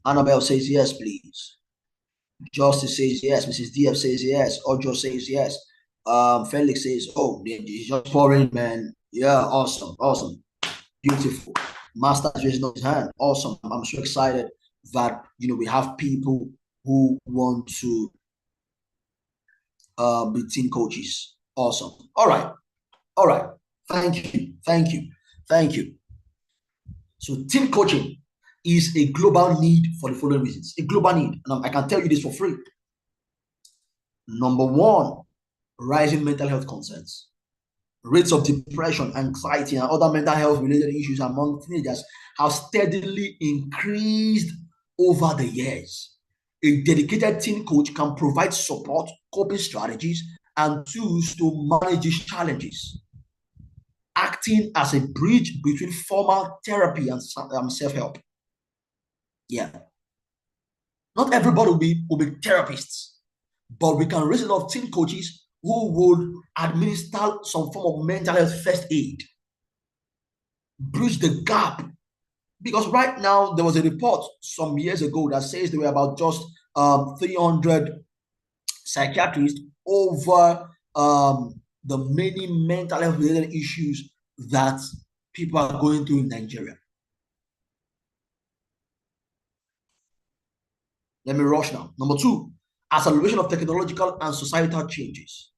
S3: Annabelle says yes, please. Justice says yes. Mrs. DF says yes. Ojo says yes. Felix says, oh, he's just pouring, man. Yeah, awesome. Awesome. Beautiful. Master raising his hand. Awesome. I'm so excited that we have people who want to be teen coaches. Awesome. All right. All right. Thank you. Thank you. Thank you. So teen coaching is a global need for the following reasons. A global need. And I can tell you this for free. Number one, rising mental health concerns. Rates of depression, anxiety, and other mental health related issues among teenagers have steadily increased over the years. A dedicated teen coach can provide support, coping strategies, and tools to manage these challenges, acting as a bridge between formal therapy and self-help. Yeah. Not everybody will be therapists, but we can raise a lot of teen coaches who would administer some form of mental health first aid, bridge the gap. Because right now, there was a report some years ago that says there were about just 300 psychiatrists over the many mental health related issues that people are going through in Nigeria. Let me rush now. Number two, acceleration of technological and societal changes.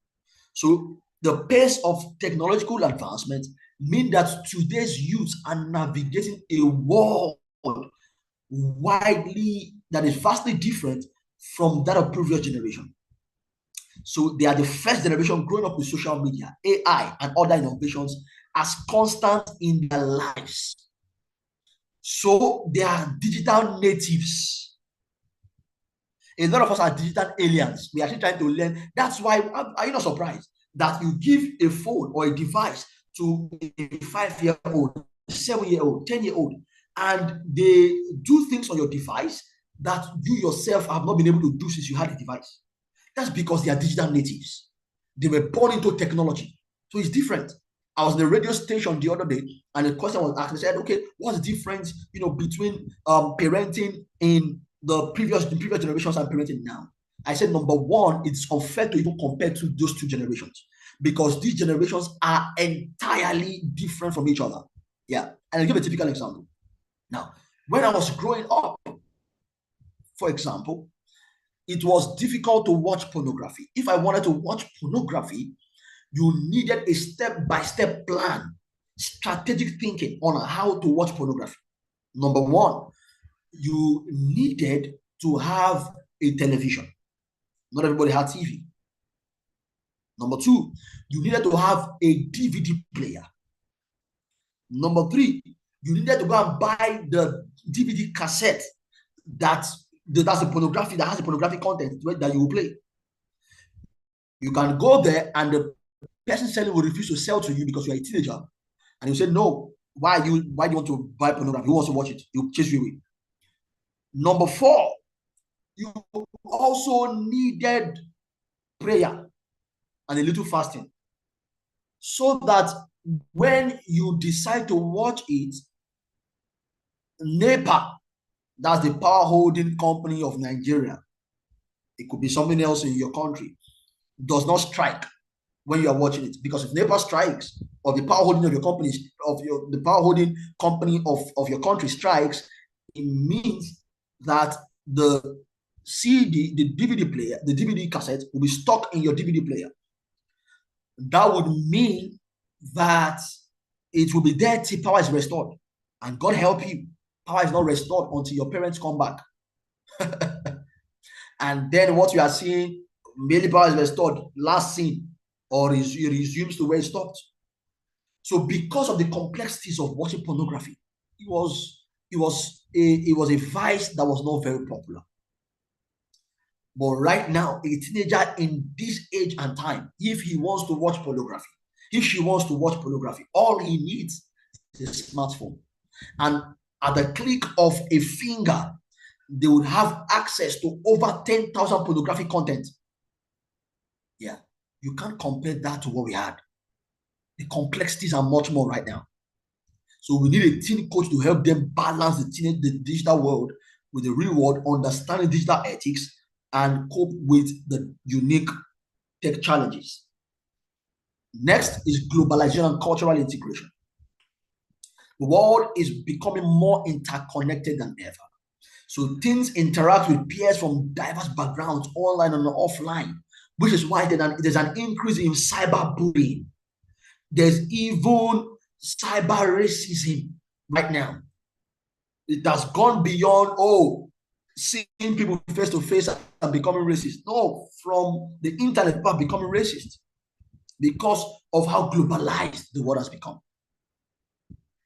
S3: So the pace of technological advancement means that today's youth are navigating a world that is vastly different from that of previous generation. So they are the first generation growing up with social media, AI, and other innovations as constant in their lives. So they are digital natives. A lot of us are digital aliens. We are actually trying to learn. That's why, are you not surprised that you give a phone or a device to a 5-year-old, 7-year-old, 10-year-old, and they do things on your device that you yourself have not been able to do since you had the device? That's because they are digital natives. They were born into technology. So it's different. I was in the radio station the other day, and the question was asked. I said, okay, what's the difference, between parenting in the previous generations and parenting now? I said, number one, it's unfair to even compare to those two generations, because these generations are entirely different from each other. Yeah, and I'll give a typical example. Now, when I was growing up, for example, it was difficult to watch pornography. If I wanted to watch pornography, you needed a step-by-step plan, strategic thinking on how to watch pornography. Number one, you needed to have a television. Not everybody had TV. Number two, you needed to have a DVD player. Number three, you needed to go and buy the DVD cassette that's the pornography that has the pornographic content that you will play. You can go there and the person selling will refuse to sell to you because you are a teenager, and you say, no, why do you want to buy pornography? Who wants to watch it? He'll chase you away. Number four, you also needed prayer and a little fasting, so that when you decide to watch it, NEPA, that's the power holding company of Nigeria, it could be something else in your country, does not strike when you are watching it. Because if NEPA strikes, or the power holding of your company, the power holding company of your country strikes, it means that the CD, the DVD player, the DVD cassette will be stuck in your DVD player. That would mean that it will be there till power is restored. And God help you, power is not restored until your parents come back. And then what you are seeing, maybe power is restored, last seen, or it resumes to where it stopped. So because of the complexities of watching pornography, it was a vice that was not very popular. But right now, a teenager in this age and time, if he wants to watch pornography, if she wants to watch pornography, all he needs is a smartphone. And at the click of a finger, they would have access to over 10,000 pornographic content. Yeah, you can't compare that to what we had. The complexities are much more right now. So we need a teen coach to help them balance the digital world with the real world, understanding digital ethics, and cope with the unique tech challenges. Next is globalization and cultural integration. The world is becoming more interconnected than ever. So teens interact with peers from diverse backgrounds, online and offline, which is why there's an increase in cyberbullying. There's even cyber racism right now. It has gone beyond, seeing people face to face and becoming racist. No, from the internet, people are becoming racist because of how globalized the world has become.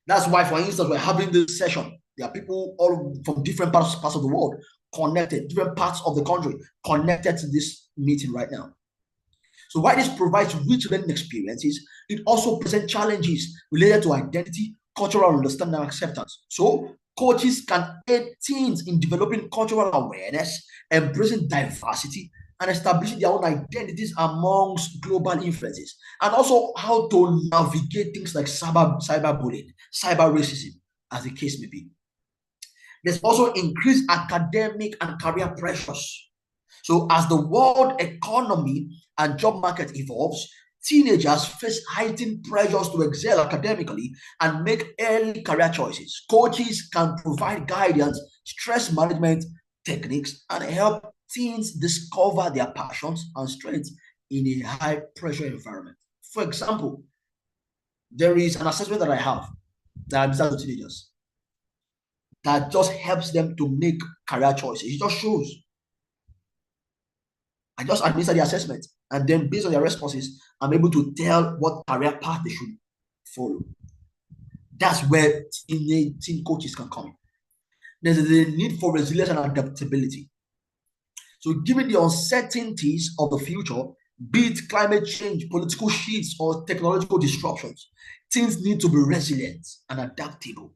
S3: That's why, for instance, we're having this session. There are people all from different parts of the world connected, different parts of the country connected to this meeting right now. So while this provides rich learning experiences, it also presents challenges related to identity, cultural understanding, and acceptance. So coaches can aid teens in developing cultural awareness, embracing diversity, and establishing their own identities amongst global influences, and also how to navigate things like cyberbullying, cyber racism, as the case may be. There's also increased academic and career pressures. So as the world economy and job market evolves, teenagers face heightened pressures to excel academically and make early career choices. Coaches can provide guidance, stress management techniques, and help teens discover their passions and strengths in a high pressure environment. For example, there is an assessment that I have that I'm to teenagers that just helps them to make career choices. It just shows. I just administer the assessment, and then based on their responses, I'm able to tell what career path they should follow. That's where teen coaches can come in. There's a need for resilience and adaptability. So given the uncertainties of the future, be it climate change, political shifts, or technological disruptions, teens need to be resilient and adaptable.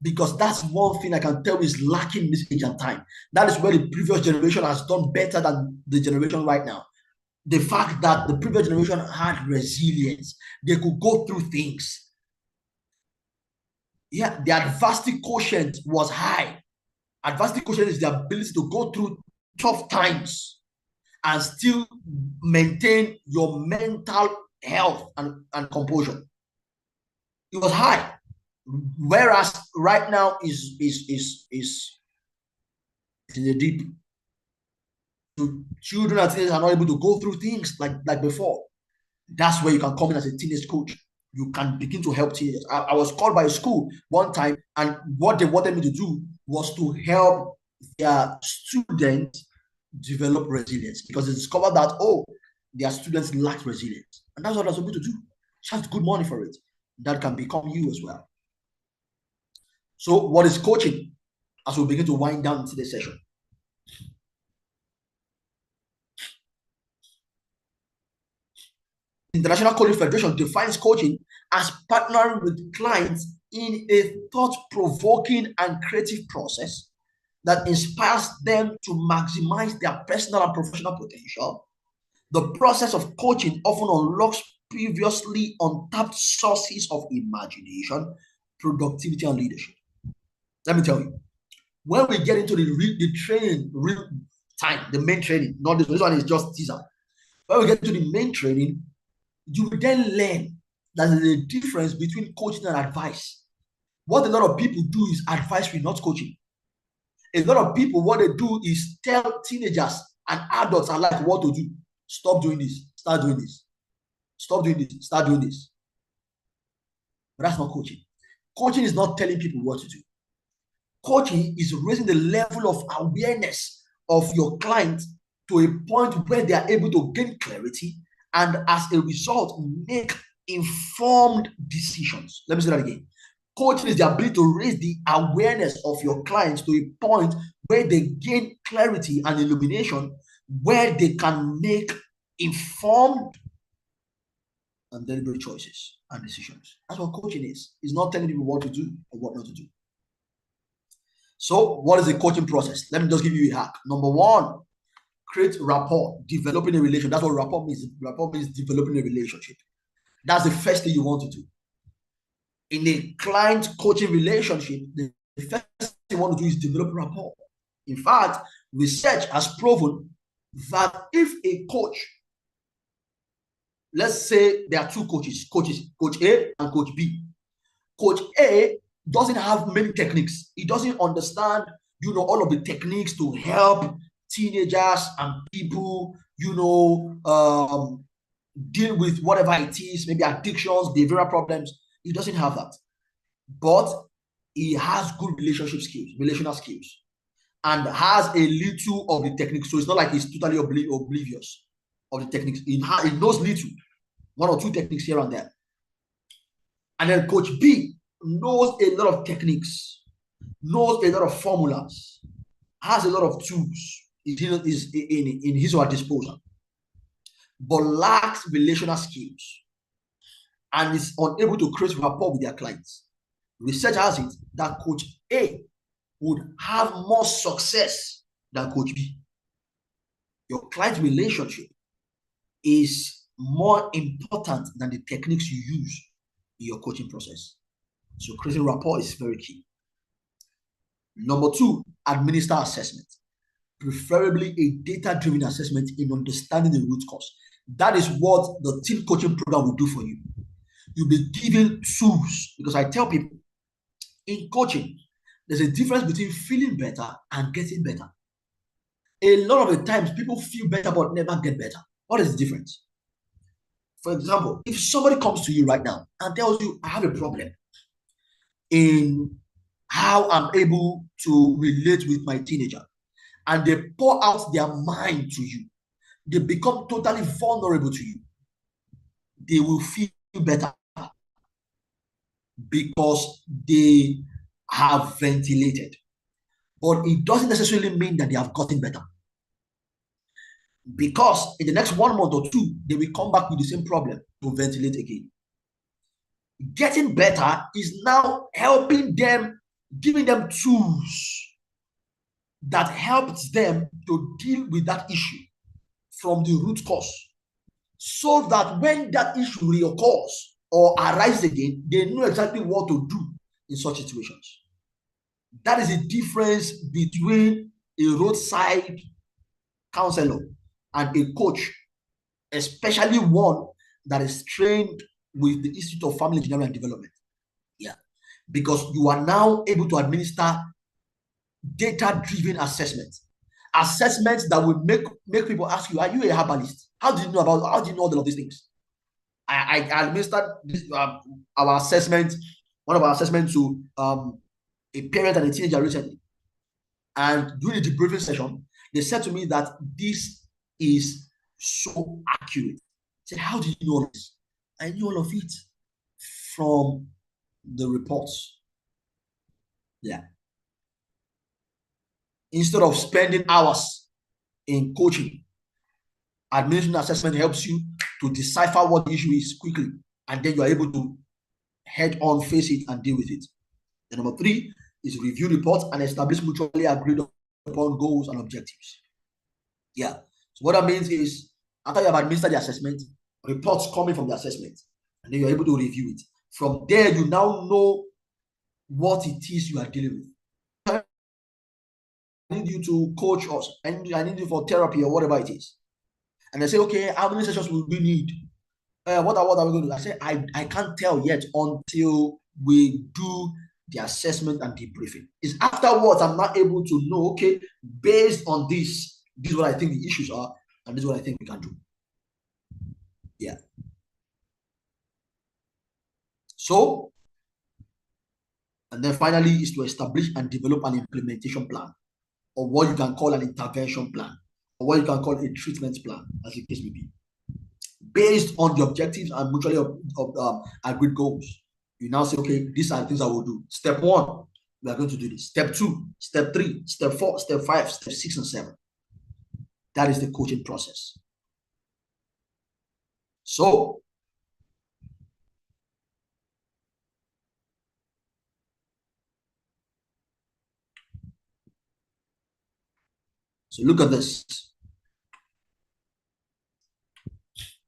S3: Because that's one thing I can tell is lacking in this age and time. That is where the previous generation has done better than the generation right now. The fact that the previous generation had resilience, they could go through things. Yeah, the adversity quotient was high. Adversity quotient is the ability to go through tough times and still maintain your mental health and composure. It was high. Whereas right now is in the deep. So children and teenagers are not able to go through things like before. That's where you can come in as a teenage coach. You can begin to help teenagers. I was called by a school one time, and what they wanted me to do was to help their students develop resilience, because they discovered that, oh, their students lack resilience. And that's what I was able to do. Charge good money for it. That can become you as well. So what is coaching? As we begin to wind down into this session. International Coaching Federation defines coaching as partnering with clients in a thought-provoking and creative process that inspires them to maximize their personal and professional potential. The process of coaching often unlocks previously untapped sources of imagination, productivity, and leadership. Let me tell you, when we get into the training, real time, the main training, not this one is just teaser. When we get to the main training, you will then learn that there's a difference between coaching and advice. What a lot of people do is advice, not coaching. A lot of people, what they do is tell teenagers and adults alike what to do. Stop doing this, start doing this. Stop doing this, start doing this. But that's not coaching. Coaching is not telling people what to do. Coaching is raising the level of awareness of your client to a point where they are able to gain clarity and as a result make informed decisions. Let me say that again. Coaching is the ability to raise the awareness of your clients to a point where they gain clarity and illumination, where they can make informed and deliberate choices and decisions. That's what coaching is. It's not telling people what to do or what not to do. So what is the coaching process? Let me just give you a hack. Number one, create rapport, developing a relationship. That's what rapport means. Rapport means developing a relationship. That's the first thing you want to do. In a client coaching relationship, the first thing you want to do is develop rapport. In fact, research has proven that if a coach, let's say there are two coaches, Coach A and Coach B. Coach A doesn't have many techniques. He doesn't understand, all of the techniques to help teenagers and people, deal with whatever it is, maybe addictions, behavioral problems. He doesn't have that. But he has good relational skills, and has a little of the techniques. So it's not like he's totally oblivious of the techniques. He knows little, one or two techniques here and there. And then Coach B knows a lot of techniques, knows a lot of formulas, has a lot of tools is in his or her disposal, but lacks relational skills and is unable to create rapport with their clients. Research has it that Coach A would have more success than Coach B. Your client relationship is more important than the techniques you use in your coaching process. So creating rapport is very key. Number two, administer assessment. Preferably a data-driven assessment in understanding the root cause. That is what the team coaching program will do for you. You'll be given tools, because I tell people in coaching, there's a difference between feeling better and getting better. A lot of the times people feel better but never get better. What is the difference? For example, if somebody comes to you right now and tells you, I have a problem in how I'm able to relate with my teenager, and they pour out their mind to you, they become totally vulnerable to you, they will feel better because they have ventilated. But it doesn't necessarily mean that they have gotten better, because in the next 1 month or two, they will come back with the same problem to ventilate again. Getting better is now helping them, giving them tools that helps them to deal with that issue from the root cause, so that when that issue reoccurs or arises again, they know exactly what to do in such situations. That is the difference between a roadside counselor and a coach, especially one that is trained with the Institute of Family Engineering and Development. Yeah, because you are now able to administer data-driven assessments that will make people ask you, are you a herbalist? How do you know all of these things? I administered this, our assessment, one of our assessments to a parent and a teenager recently. And during the debriefing session, they said to me that this is so accurate. I said, how do you know all this? I knew all of it from the reports. Yeah. Instead of spending hours in coaching, administering assessment helps you to decipher what the issue is quickly, and then you are able to head on, face it, and deal with it. The number 3 is review reports and establish mutually agreed upon goals and objectives. Yeah. So what that means is, after you have administered the assessment, reports coming from the assessment, and then you're able to review it. From there, you now know what it is you are dealing with. I need you to coach us, and I need you for therapy or whatever it is. And they say, okay, how many sessions will we need? What are we going to do? I say, I can't tell yet until we do the assessment and debriefing. It's afterwards I'm not able to know, okay, based on this is what I think the issues are, and this is what I think we can do. Yeah. So, and then finally is to establish and develop an implementation plan, or what you can call an intervention plan, or what you can call a treatment plan, as the case may be, based on the objectives and mutually agreed goals. You now say, okay, these are the things I will do. Step 1, we are going to do this. Step 2, step 3, step 4, step 5, step 6, and 7. That is the coaching process. So, look at this.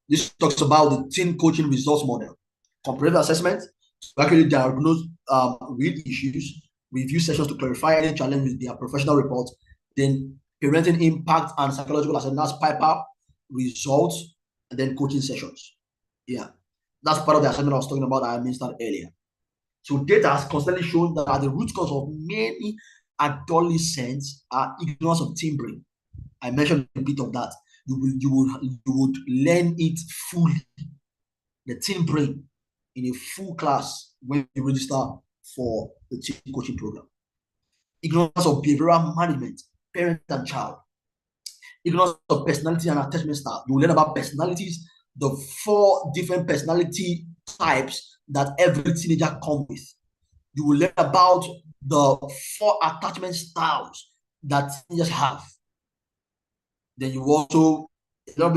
S3: This talks about the teen coaching results model. Comprehensive assessment, to actually diagnose real issues, review sessions to clarify any challenge with their professional reports, then parenting impact and psychological assessment, Piper, results, and then coaching sessions. Yeah, that's part of the assessment I was talking about that I mentioned earlier. So data has constantly shown that the root cause of many adolescents are ignorance of teen brain. I mentioned a bit of that. You would learn it fully, the teen brain, in a full class when you register for the teen coaching program. Ignorance of behavioral management, parent and child. Ignorance of personality and attachment style. You will learn about personalities, the 4 different personality types that every teenager comes with. You will learn about the 4 attachment styles that teenagers have. Then you also, a lot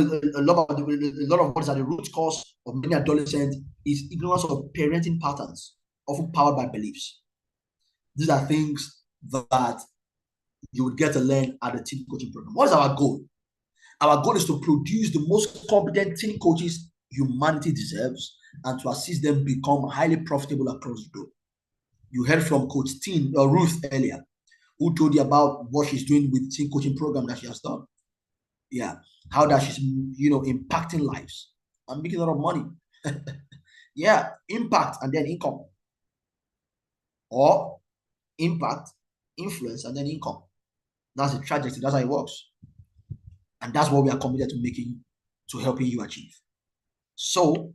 S3: of what is at the root cause of many adolescents is ignorance of parenting patterns, often powered by beliefs. These are things that you would get to learn at the teen coaching program. What is our goal? Our goal is to produce the most competent teen coaches humanity deserves, and to assist them become highly profitable across the globe. You heard from Coach Ruth earlier, who told you about what she's doing with the teen coaching program that she has done. Yeah, how that she's impacting lives and making a lot of money. Yeah, impact and then income, or impact, influence, and then income. That's the trajectory. That's how it works, and that's what we are committed to helping you achieve. So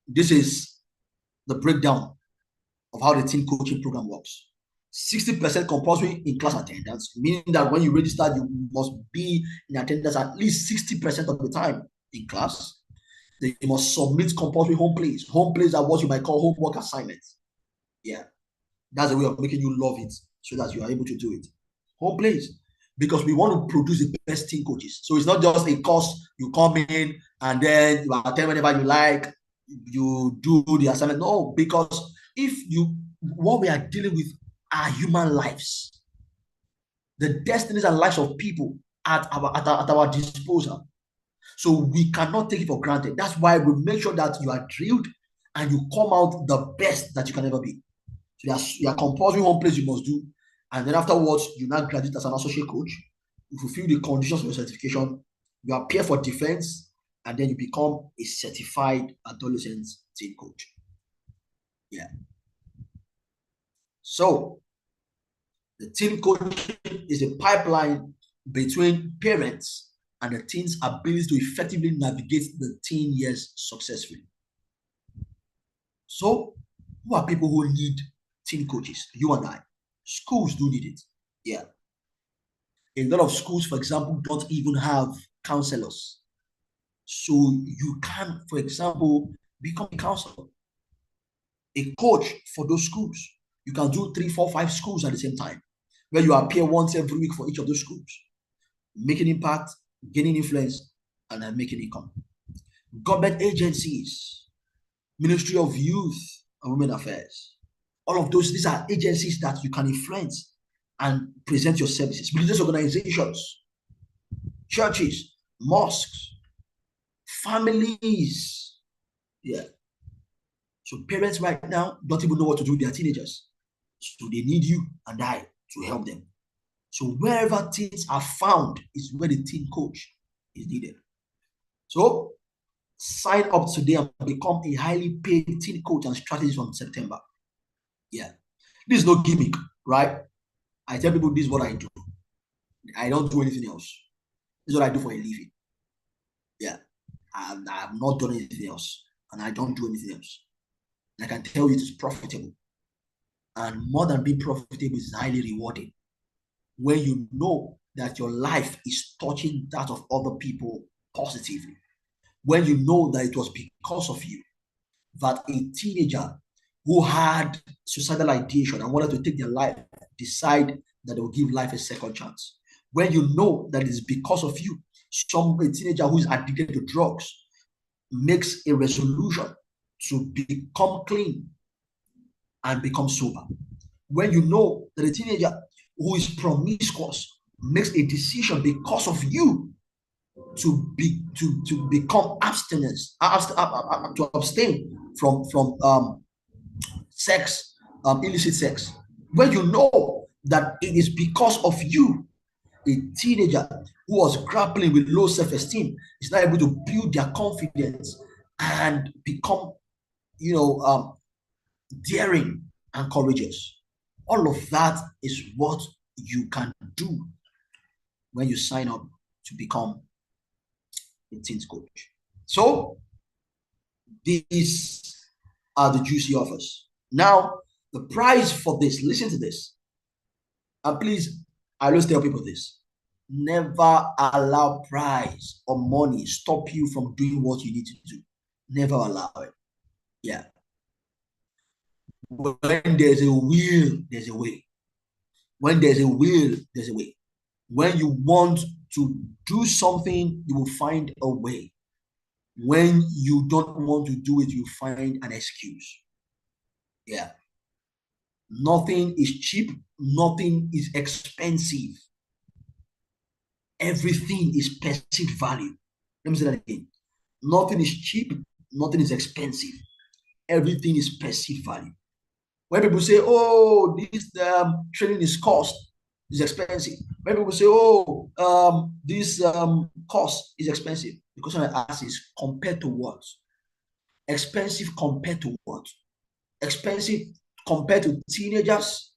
S3: this is the breakdown of how the teen coaching program works. 60% compulsory in class attendance, meaning that when you register, you must be in attendance at least 60% of the time in class. Then you must submit compulsory home plays. Home plays are what you might call homework assignments. Yeah, that's a way of making you love it so that you are able to do it. Home plays, because we want to produce the best teen coaches. So it's not just a course, you come in and then you attend whenever you like, you do the assignment. No, because what we are dealing with are human lives, the destinies and lives of people at our disposal. So we cannot take it for granted. That's why we make sure that you are drilled and you come out the best that you can ever be. So you are compulsory home plays you must do, and then afterwards you now graduate as an associate coach. you fulfill the conditions of your certification, you appear for defense, and then you become a certified adolescent teen coach. Yeah. So the teen coach is a pipeline between parents and the teen's ability to effectively navigate the teen years successfully. So, who are people who need teen coaches? You and I. Schools do need it. Yeah. A lot of schools, for example, don't even have counselors. So you can, for example, become a counselor, a coach for those schools. You can do 3, 4, 5 schools at the same time, where you appear once every week for each of those schools, making impact, gaining influence, and then making income. Government agencies, Ministry of Youth and Women Affairs, all of those, these are agencies that you can influence and present your services. Religious organizations, churches, mosques, families. Yeah. So parents right now don't even know what to do with their teenagers. So they need you and I to help them. So wherever teens are found is where the teen coach is needed. So sign up today and become a highly paid teen coach and strategist from September. Yeah. This is no gimmick, right? I tell people this is what I do. I don't do anything else. This is what I do for a living. Yeah. I have not done anything else. And I don't do anything else. And I can tell you it is profitable. And more than being profitable, is highly rewarding. When you know that your life is touching that of other people positively. When you know that it was because of you that a teenager who had suicidal ideation and wanted to take their life decide that they will give life a second chance. When you know that it's because of you, a teenager who is addicted to drugs makes a resolution to become clean and become sober. When you know that a teenager who is promiscuous makes a decision because of you to become abstinence, to abstain from sex, illicit sex. When you know that it is because of you, a teenager who was grappling with low self-esteem is not able to build their confidence and become, daring and courageous. All of that is what you can do when you sign up to become a teens coach. So these are the juicy offers. Now, the price for this, listen to this. And please, I always tell people this. Never allow price or money stop you from doing what you need to do. Never allow it. Yeah. When there's a will, there's a way. When there's a will, there's a way. When you want to do something, you will find a way. When you don't want to do it, you find an excuse. Yeah. Nothing is cheap. Nothing is expensive. Everything is perceived value. Let me say that again. Nothing is cheap. Nothing is expensive. Everything is perceived value. When people say, oh, this training is cost, is expensive. When people say, oh, this cost is expensive, the question I ask is compared to what? Expensive compared to what? Expensive compared to teenagers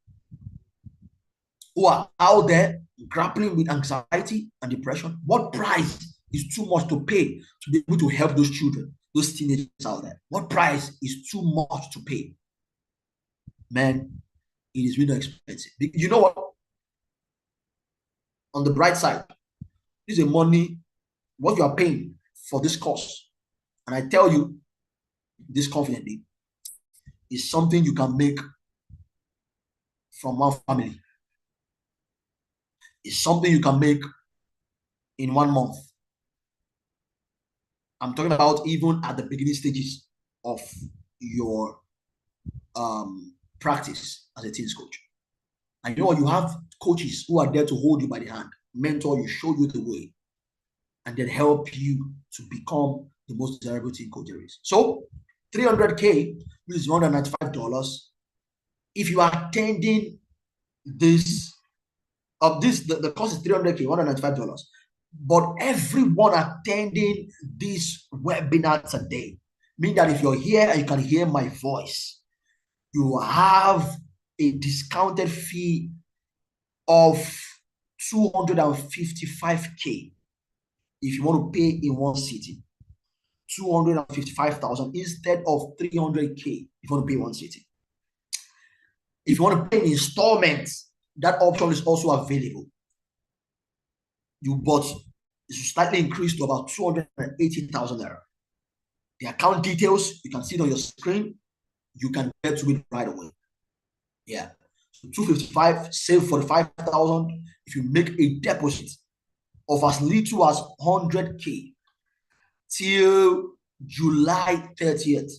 S3: who are out there grappling with anxiety and depression. What price is too much to pay to be able to help those children, those teenagers out there? What price is too much to pay? Man, it is really expensive. You know what? On the bright side, this is a money, what you are paying for this course. And I tell you this confidently, is something you can make from one family. It's something you can make in 1 month. I'm talking about even at the beginning stages of your practice as a teens coach. And you know what? You have coaches who are there to hold you by the hand, mentor you, show you the way, and then help you to become the most desirable teen coach there is. So $300K, which is $195. If you are attending this The cost is $300K, $195. But everyone attending this webinar today, meaning that if you're here and you can hear my voice, you have a discounted fee of $255K if you want to pay in one sitting. 255,000 instead of 300K if you want to pay one sitting. If you want to pay in installments, that option is also available. But it's slightly increased to about 280,000 naira. The account details, you can see it on your screen. You can get to it right away. Yeah. So 255, save 45,000 if you make a deposit of as little as 100K till July 30th.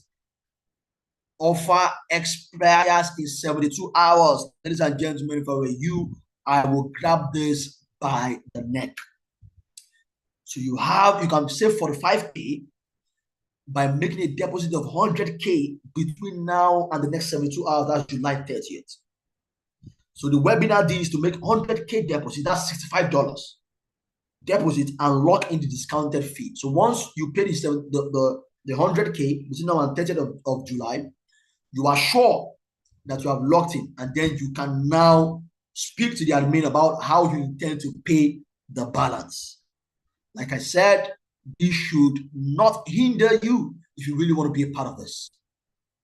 S3: Offer expires in 72 hours. Ladies and gentlemen, if I were you, I will grab this by the neck. So you can save 45K by making a deposit of 100K between now and the next 72 hours. That's July 30th. So the webinar deal is to make 100K deposit. That's $65 deposit and lock in the discounted fee. So once you pay the 100K between now and 30th of July, you are sure that you have locked in, and then you can now speak to the admin about how you intend to pay the balance. Like I said, this should not hinder you if you really want to be a part of this.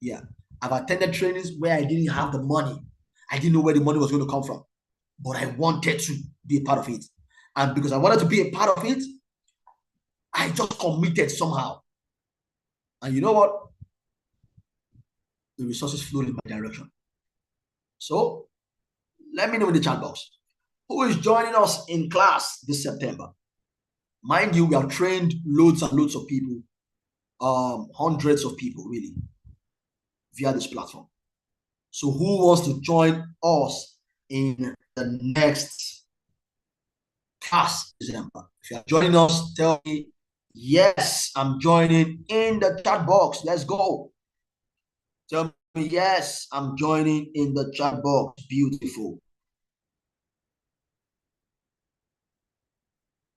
S3: Yeah, I've attended trainings where I didn't have the money. I didn't know where the money was going to come from, but I wanted to be a part of it. And because I wanted to be a part of it, I just committed somehow. And you know what? The resources flowed in my direction. So let me know in the chat box who is joining us in class this September. Mind you, we have trained loads and loads of people, hundreds of people really, via this platform. So who wants to join us in the next class December? If you are joining us, tell me, yes, I'm joining in the chat box. Let's go. Tell me, yes, I'm joining in the chat box. Beautiful.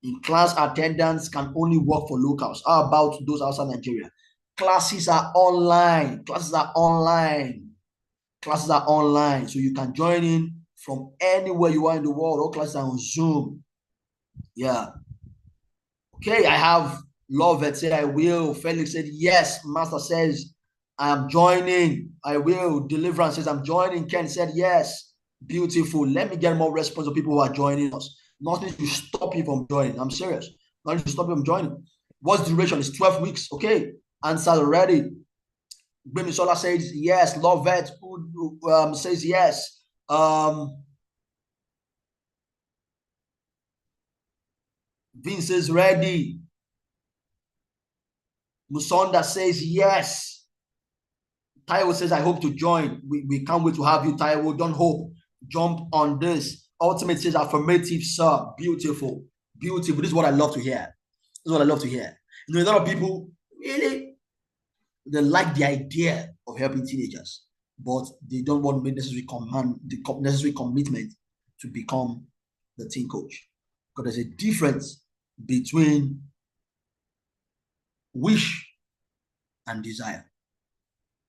S3: In class attendance can only work for locals. How about those outside Nigeria? Classes are online. Classes are online. Classes are online. So you can join in from anywhere you are in the world. All classes are on Zoom. Yeah. Okay, I have Lovett said I will. Felix said yes. Master says I am joining. I will. Deliverance says I'm joining. Ken said yes. Beautiful. Let me get more response of people who are joining us. Nothing to stop you from joining. I'm serious. Nothing to stop you from joining. What's the duration? It's 12 weeks. Okay. Answer already. Bimisola says yes. Lovett says yes. Vince is ready. Musonda says yes. Taiwo says, I hope to join. We can't wait to have you, Taiwo. Don't hope. Jump on this. Ultimate says affirmative, sir. Beautiful. Beautiful. This is what I love to hear. This is what I love to hear. You know, a lot of people really, they like the idea of helping teenagers, but they don't want to make necessary commitment to become the teen coach. Because there's a difference between wish and desire.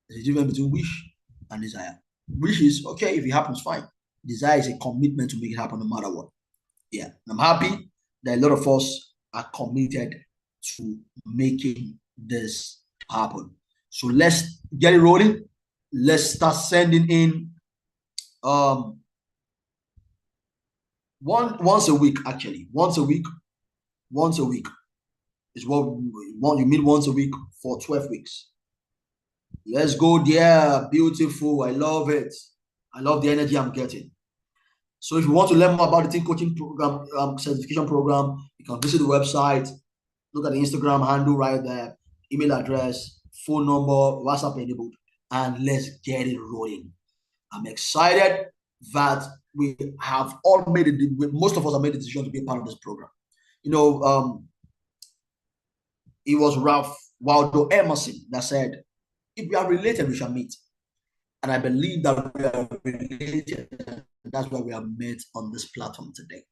S3: There's a difference between wish and desire. Wish is okay, if it happens, fine. Desire is a commitment to make it happen no matter what. Yeah, I'm happy that a lot of us are committed to making this happen. So let's get it rolling. Let's start sending in once a week, actually. Once a week is what you meet once a week for 12 weeks. Let's go there. Beautiful. I love it. I love the energy I'm getting. So if you want to learn more about the teen coaching program, certification program, you can visit the website, look at the Instagram handle right there, email address, phone number, WhatsApp enabled, and let's get it rolling. I'm excited that we have all made it. Most of us have made the decision to be a part of this program. You know, it was Ralph Waldo Emerson that said, if we are related, we shall meet. And I believe that we are related. And that's why we are met on this platform today.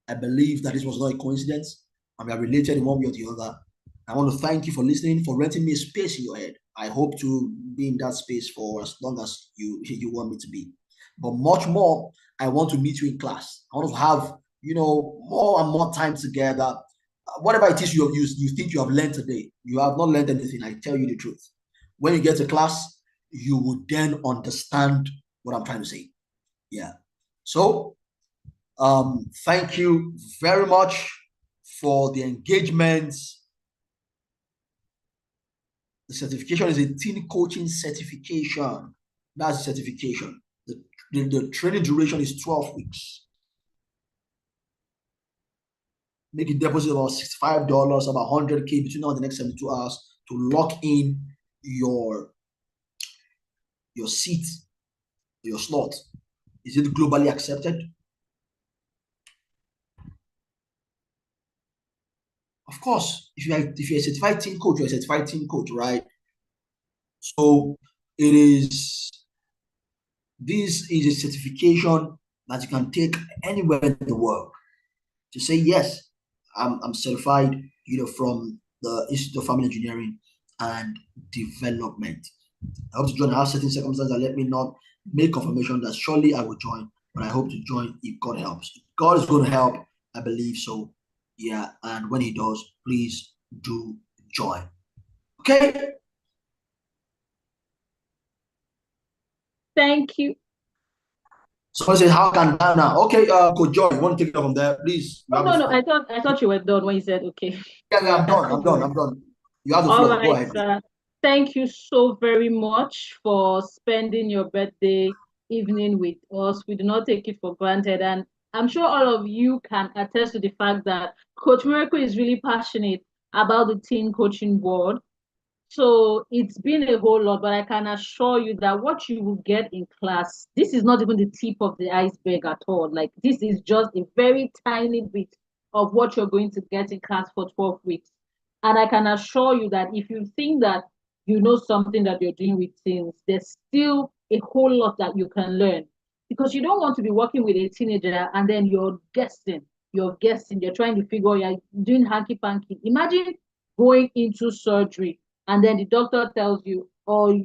S3: I believe that this was not a coincidence, and we are related in one way or the other. I want to thank you for listening, for renting me a space in your head. I hope to be in that space for as long as you want me to be. But much more, I want to meet you in class. I want to have, more and more time together. Whatever it is you think you have learned today, you have not learned anything. I tell you the truth. When you get to class, you will then understand what I'm trying to say. Yeah. So, thank you very much for the engagement. The certification is a teen coaching certification. That's a certification. The training duration is 12 weeks. Make a deposit of about $65, about $100K between now and the next 72 hours to lock in your seat, your slot. Is it globally accepted? Of course, if you're a certified teen coach, you're a certified teen coach, right? So this is a certification that you can take anywhere in the world to say, yes, I'm certified, from the Institute of Family Engineering and Development. I hope to join. I have certain circumstances that let me not make confirmation that surely I will join, but I hope to join if God helps. If God is going to help, I believe so. Yeah, and when He does, please do join. Okay.
S1: Thank you.
S3: Someone says, "How can now?" Okay, Coach Joy, you want to take it from there, please?
S1: No. I thought you were done when you said okay.
S3: Yeah, I'm done. You have the floor. Go ahead.
S1: Sir. Thank you so very much for spending your birthday evening with us. We do not take it for granted, and I'm sure all of you can attest to the fact that Coach Miracle is really passionate about the teen coaching world. So it's been a whole lot, but I can assure you that what you will get in class, this is not even the tip of the iceberg at all. Like, this is just a very tiny bit of what you're going to get in class for 12 weeks. And I can assure you that if you think that you know something that you're doing with teens, there's still a whole lot that you can learn. Because you don't want to be working with a teenager and then you're guessing, you're trying to figure, you're doing hanky-panky. Imagine going into surgery and then the doctor tells you, I've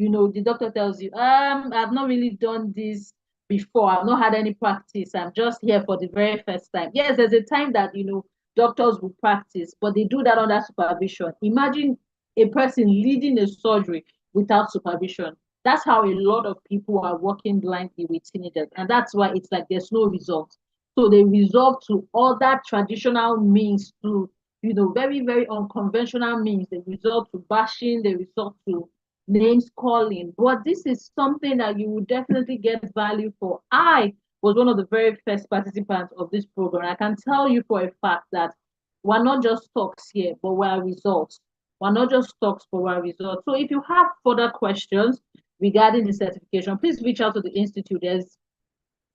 S1: not really done this before. I've not had any practice. I'm just here for the very first time. Yes, there's a time that, doctors will practice, but they do that under supervision. Imagine a person leading a surgery without supervision. That's how a lot of people are working blindly with teenagers. And that's why it's like there's no result. So they resort to other traditional means to very, very unconventional means. They resort to bashing, they resort to names calling. But this is something that you will definitely get value for. I was one of the very first participants of this program. I can tell you for a fact that we're not just talks here, but we're results. We're not just talks, but we're results. So if you have further questions regarding the certification, please reach out to the Institute. There's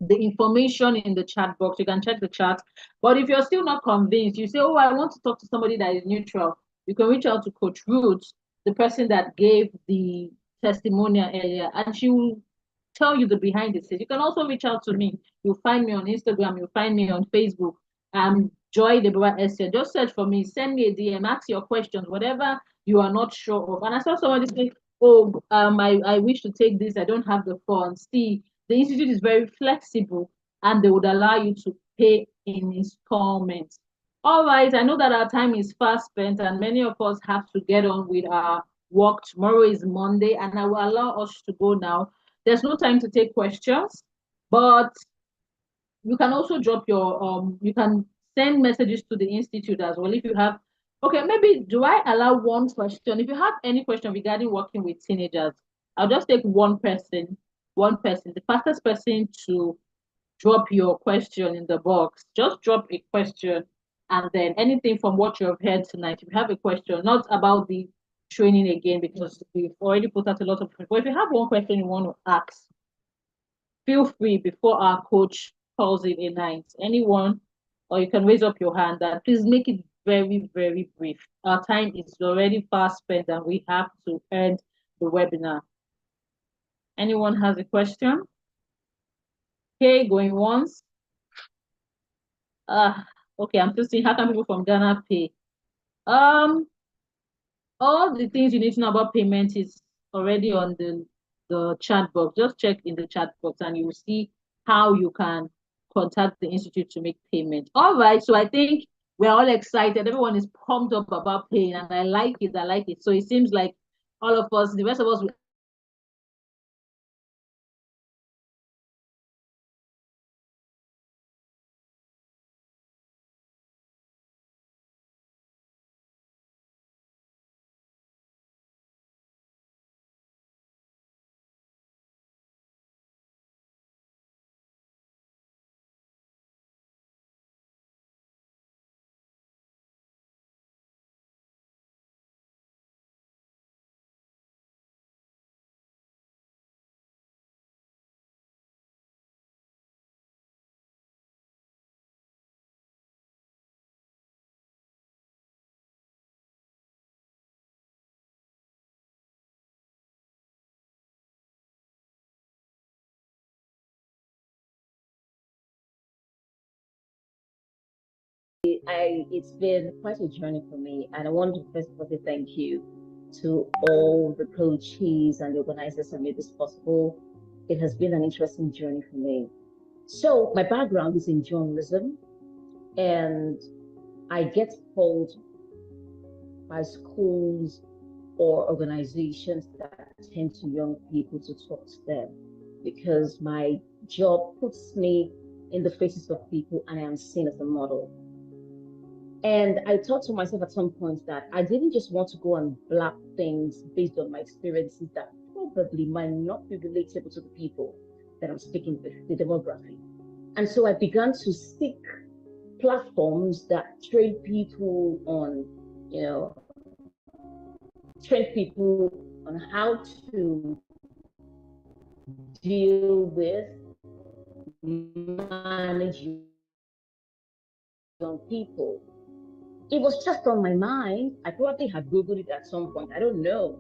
S1: the information in the chat box. You can check the chat. But if you're still not convinced, you say, oh, I want to talk to somebody that is neutral, you can reach out to Coach Roots, the person that gave the testimonial earlier, and she will tell you the behind the scenes. You can also reach out to me. You'll find me on Instagram. You'll find me on Facebook. Joy Deborah Essien. Just search for me. Send me a DM. Ask your questions, whatever you are not sure of. And I saw somebody say, oh, I wish to take this. I don't have the funds. See, the Institute is very flexible and they would allow you to pay in installments. All right, I know that our time is fast spent and many of us have to get on with our work. Tomorrow is Monday and I will allow us to go now. There's no time to take questions, but you can also drop your, you can send messages to the Institute as well. If you have, okay, maybe do I allow one question? If you have any question regarding working with teenagers, I'll just take one person, the fastest person to drop your question in the box. Just drop a question and then anything from what you have heard tonight. If you have a question, not about the training again, because we've already put out a lot of, but if you have one question you want to ask, feel free before our coach calls it a night. Anyone, or you can raise up your hand and please make it very, very brief. Our time is already fast spent and we have to end the webinar. Anyone has a question? Okay, going once. Okay, I'm just seeing how can people from Ghana pay. All the things you need to know about payment is already on the chat box. Just check in the chat box and you will see how you can contact the institute to make payment. All right, so I think we're all excited. Everyone is pumped up about paying, and I like it. I like it. So it seems like all of us, the rest of us,
S4: It's been quite a journey for me, and I want to first of all say thank you to all the coaches and the organizers who made this possible. It has been an interesting journey for me. So my background is in journalism, and I get called by schools or organizations that attend to young people to talk to them because my job puts me in the faces of people and I am seen as a model. And I thought to myself at some point that I didn't just want to go and blab things based on my experiences that probably might not be relatable to the people that I'm speaking with, the demography. And so I began to seek platforms that train people on, train people on how to deal with, manage young people. It was just on my mind. I probably had Googled it at some point. I don't know.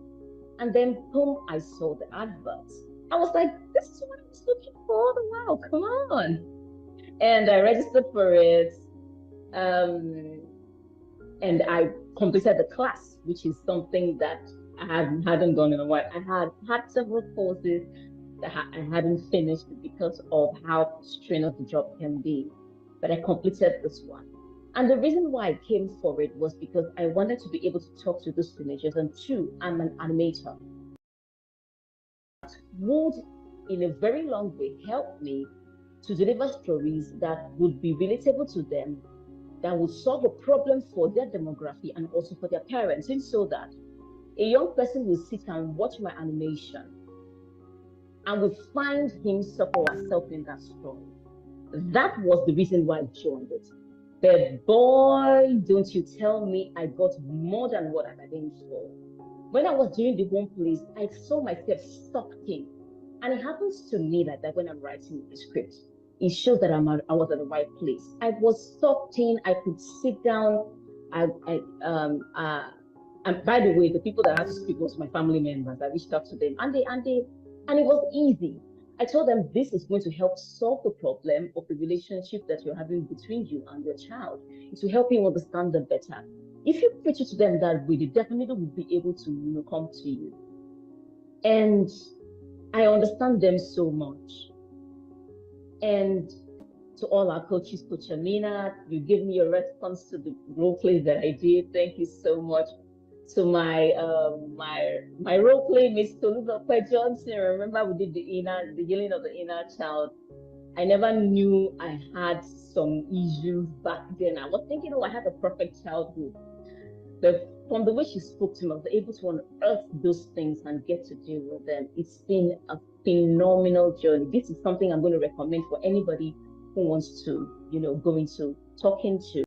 S4: And then, boom, I saw the adverts. I was like, this is what I was looking for all the while. Come on. And I registered for it. And I completed the class, which is something that I hadn't done in a while. I had several courses that I hadn't finished because of how strenuous the job can be. But I completed this one. And the reason why I came for it was because I wanted to be able to talk to those teenagers. And two, I'm an animator. Would, in a very long way, help me to deliver stories that would be relatable to them, that would solve a problem for their demography and also for their parents, and so that a young person will sit and watch my animation and will find himself or herself in that story. That was the reason why I joined it. But boy, don't you tell me I got more than what I bargained for. When I was doing the home place, I saw myself sucked in. And it happens to me like that when I'm writing the script. It shows that I was at the right place. I was sucked in. I could sit down. And by the way, the people that I had to speak was my family members. I reached out to them, and it was easy. I told them this is going to help solve the problem of the relationship that you're having between you and your child. It will help you understand them better. If you preach it to them that way, they definitely will be able to come to you. And I understand them so much. And to all our coaches, Coach Amina, you gave me a response to the role play that I did. Thank you so much. To my role play, Miss Tolulope Johnson. Remember we did the healing of the inner child. I never knew I had some issues back then. I was thinking, oh, I had a perfect childhood. But from the way she spoke to me, I was able to unearth those things and get to deal with them. It's been a phenomenal journey. This is something I'm going to recommend for anybody who wants to, go into talking to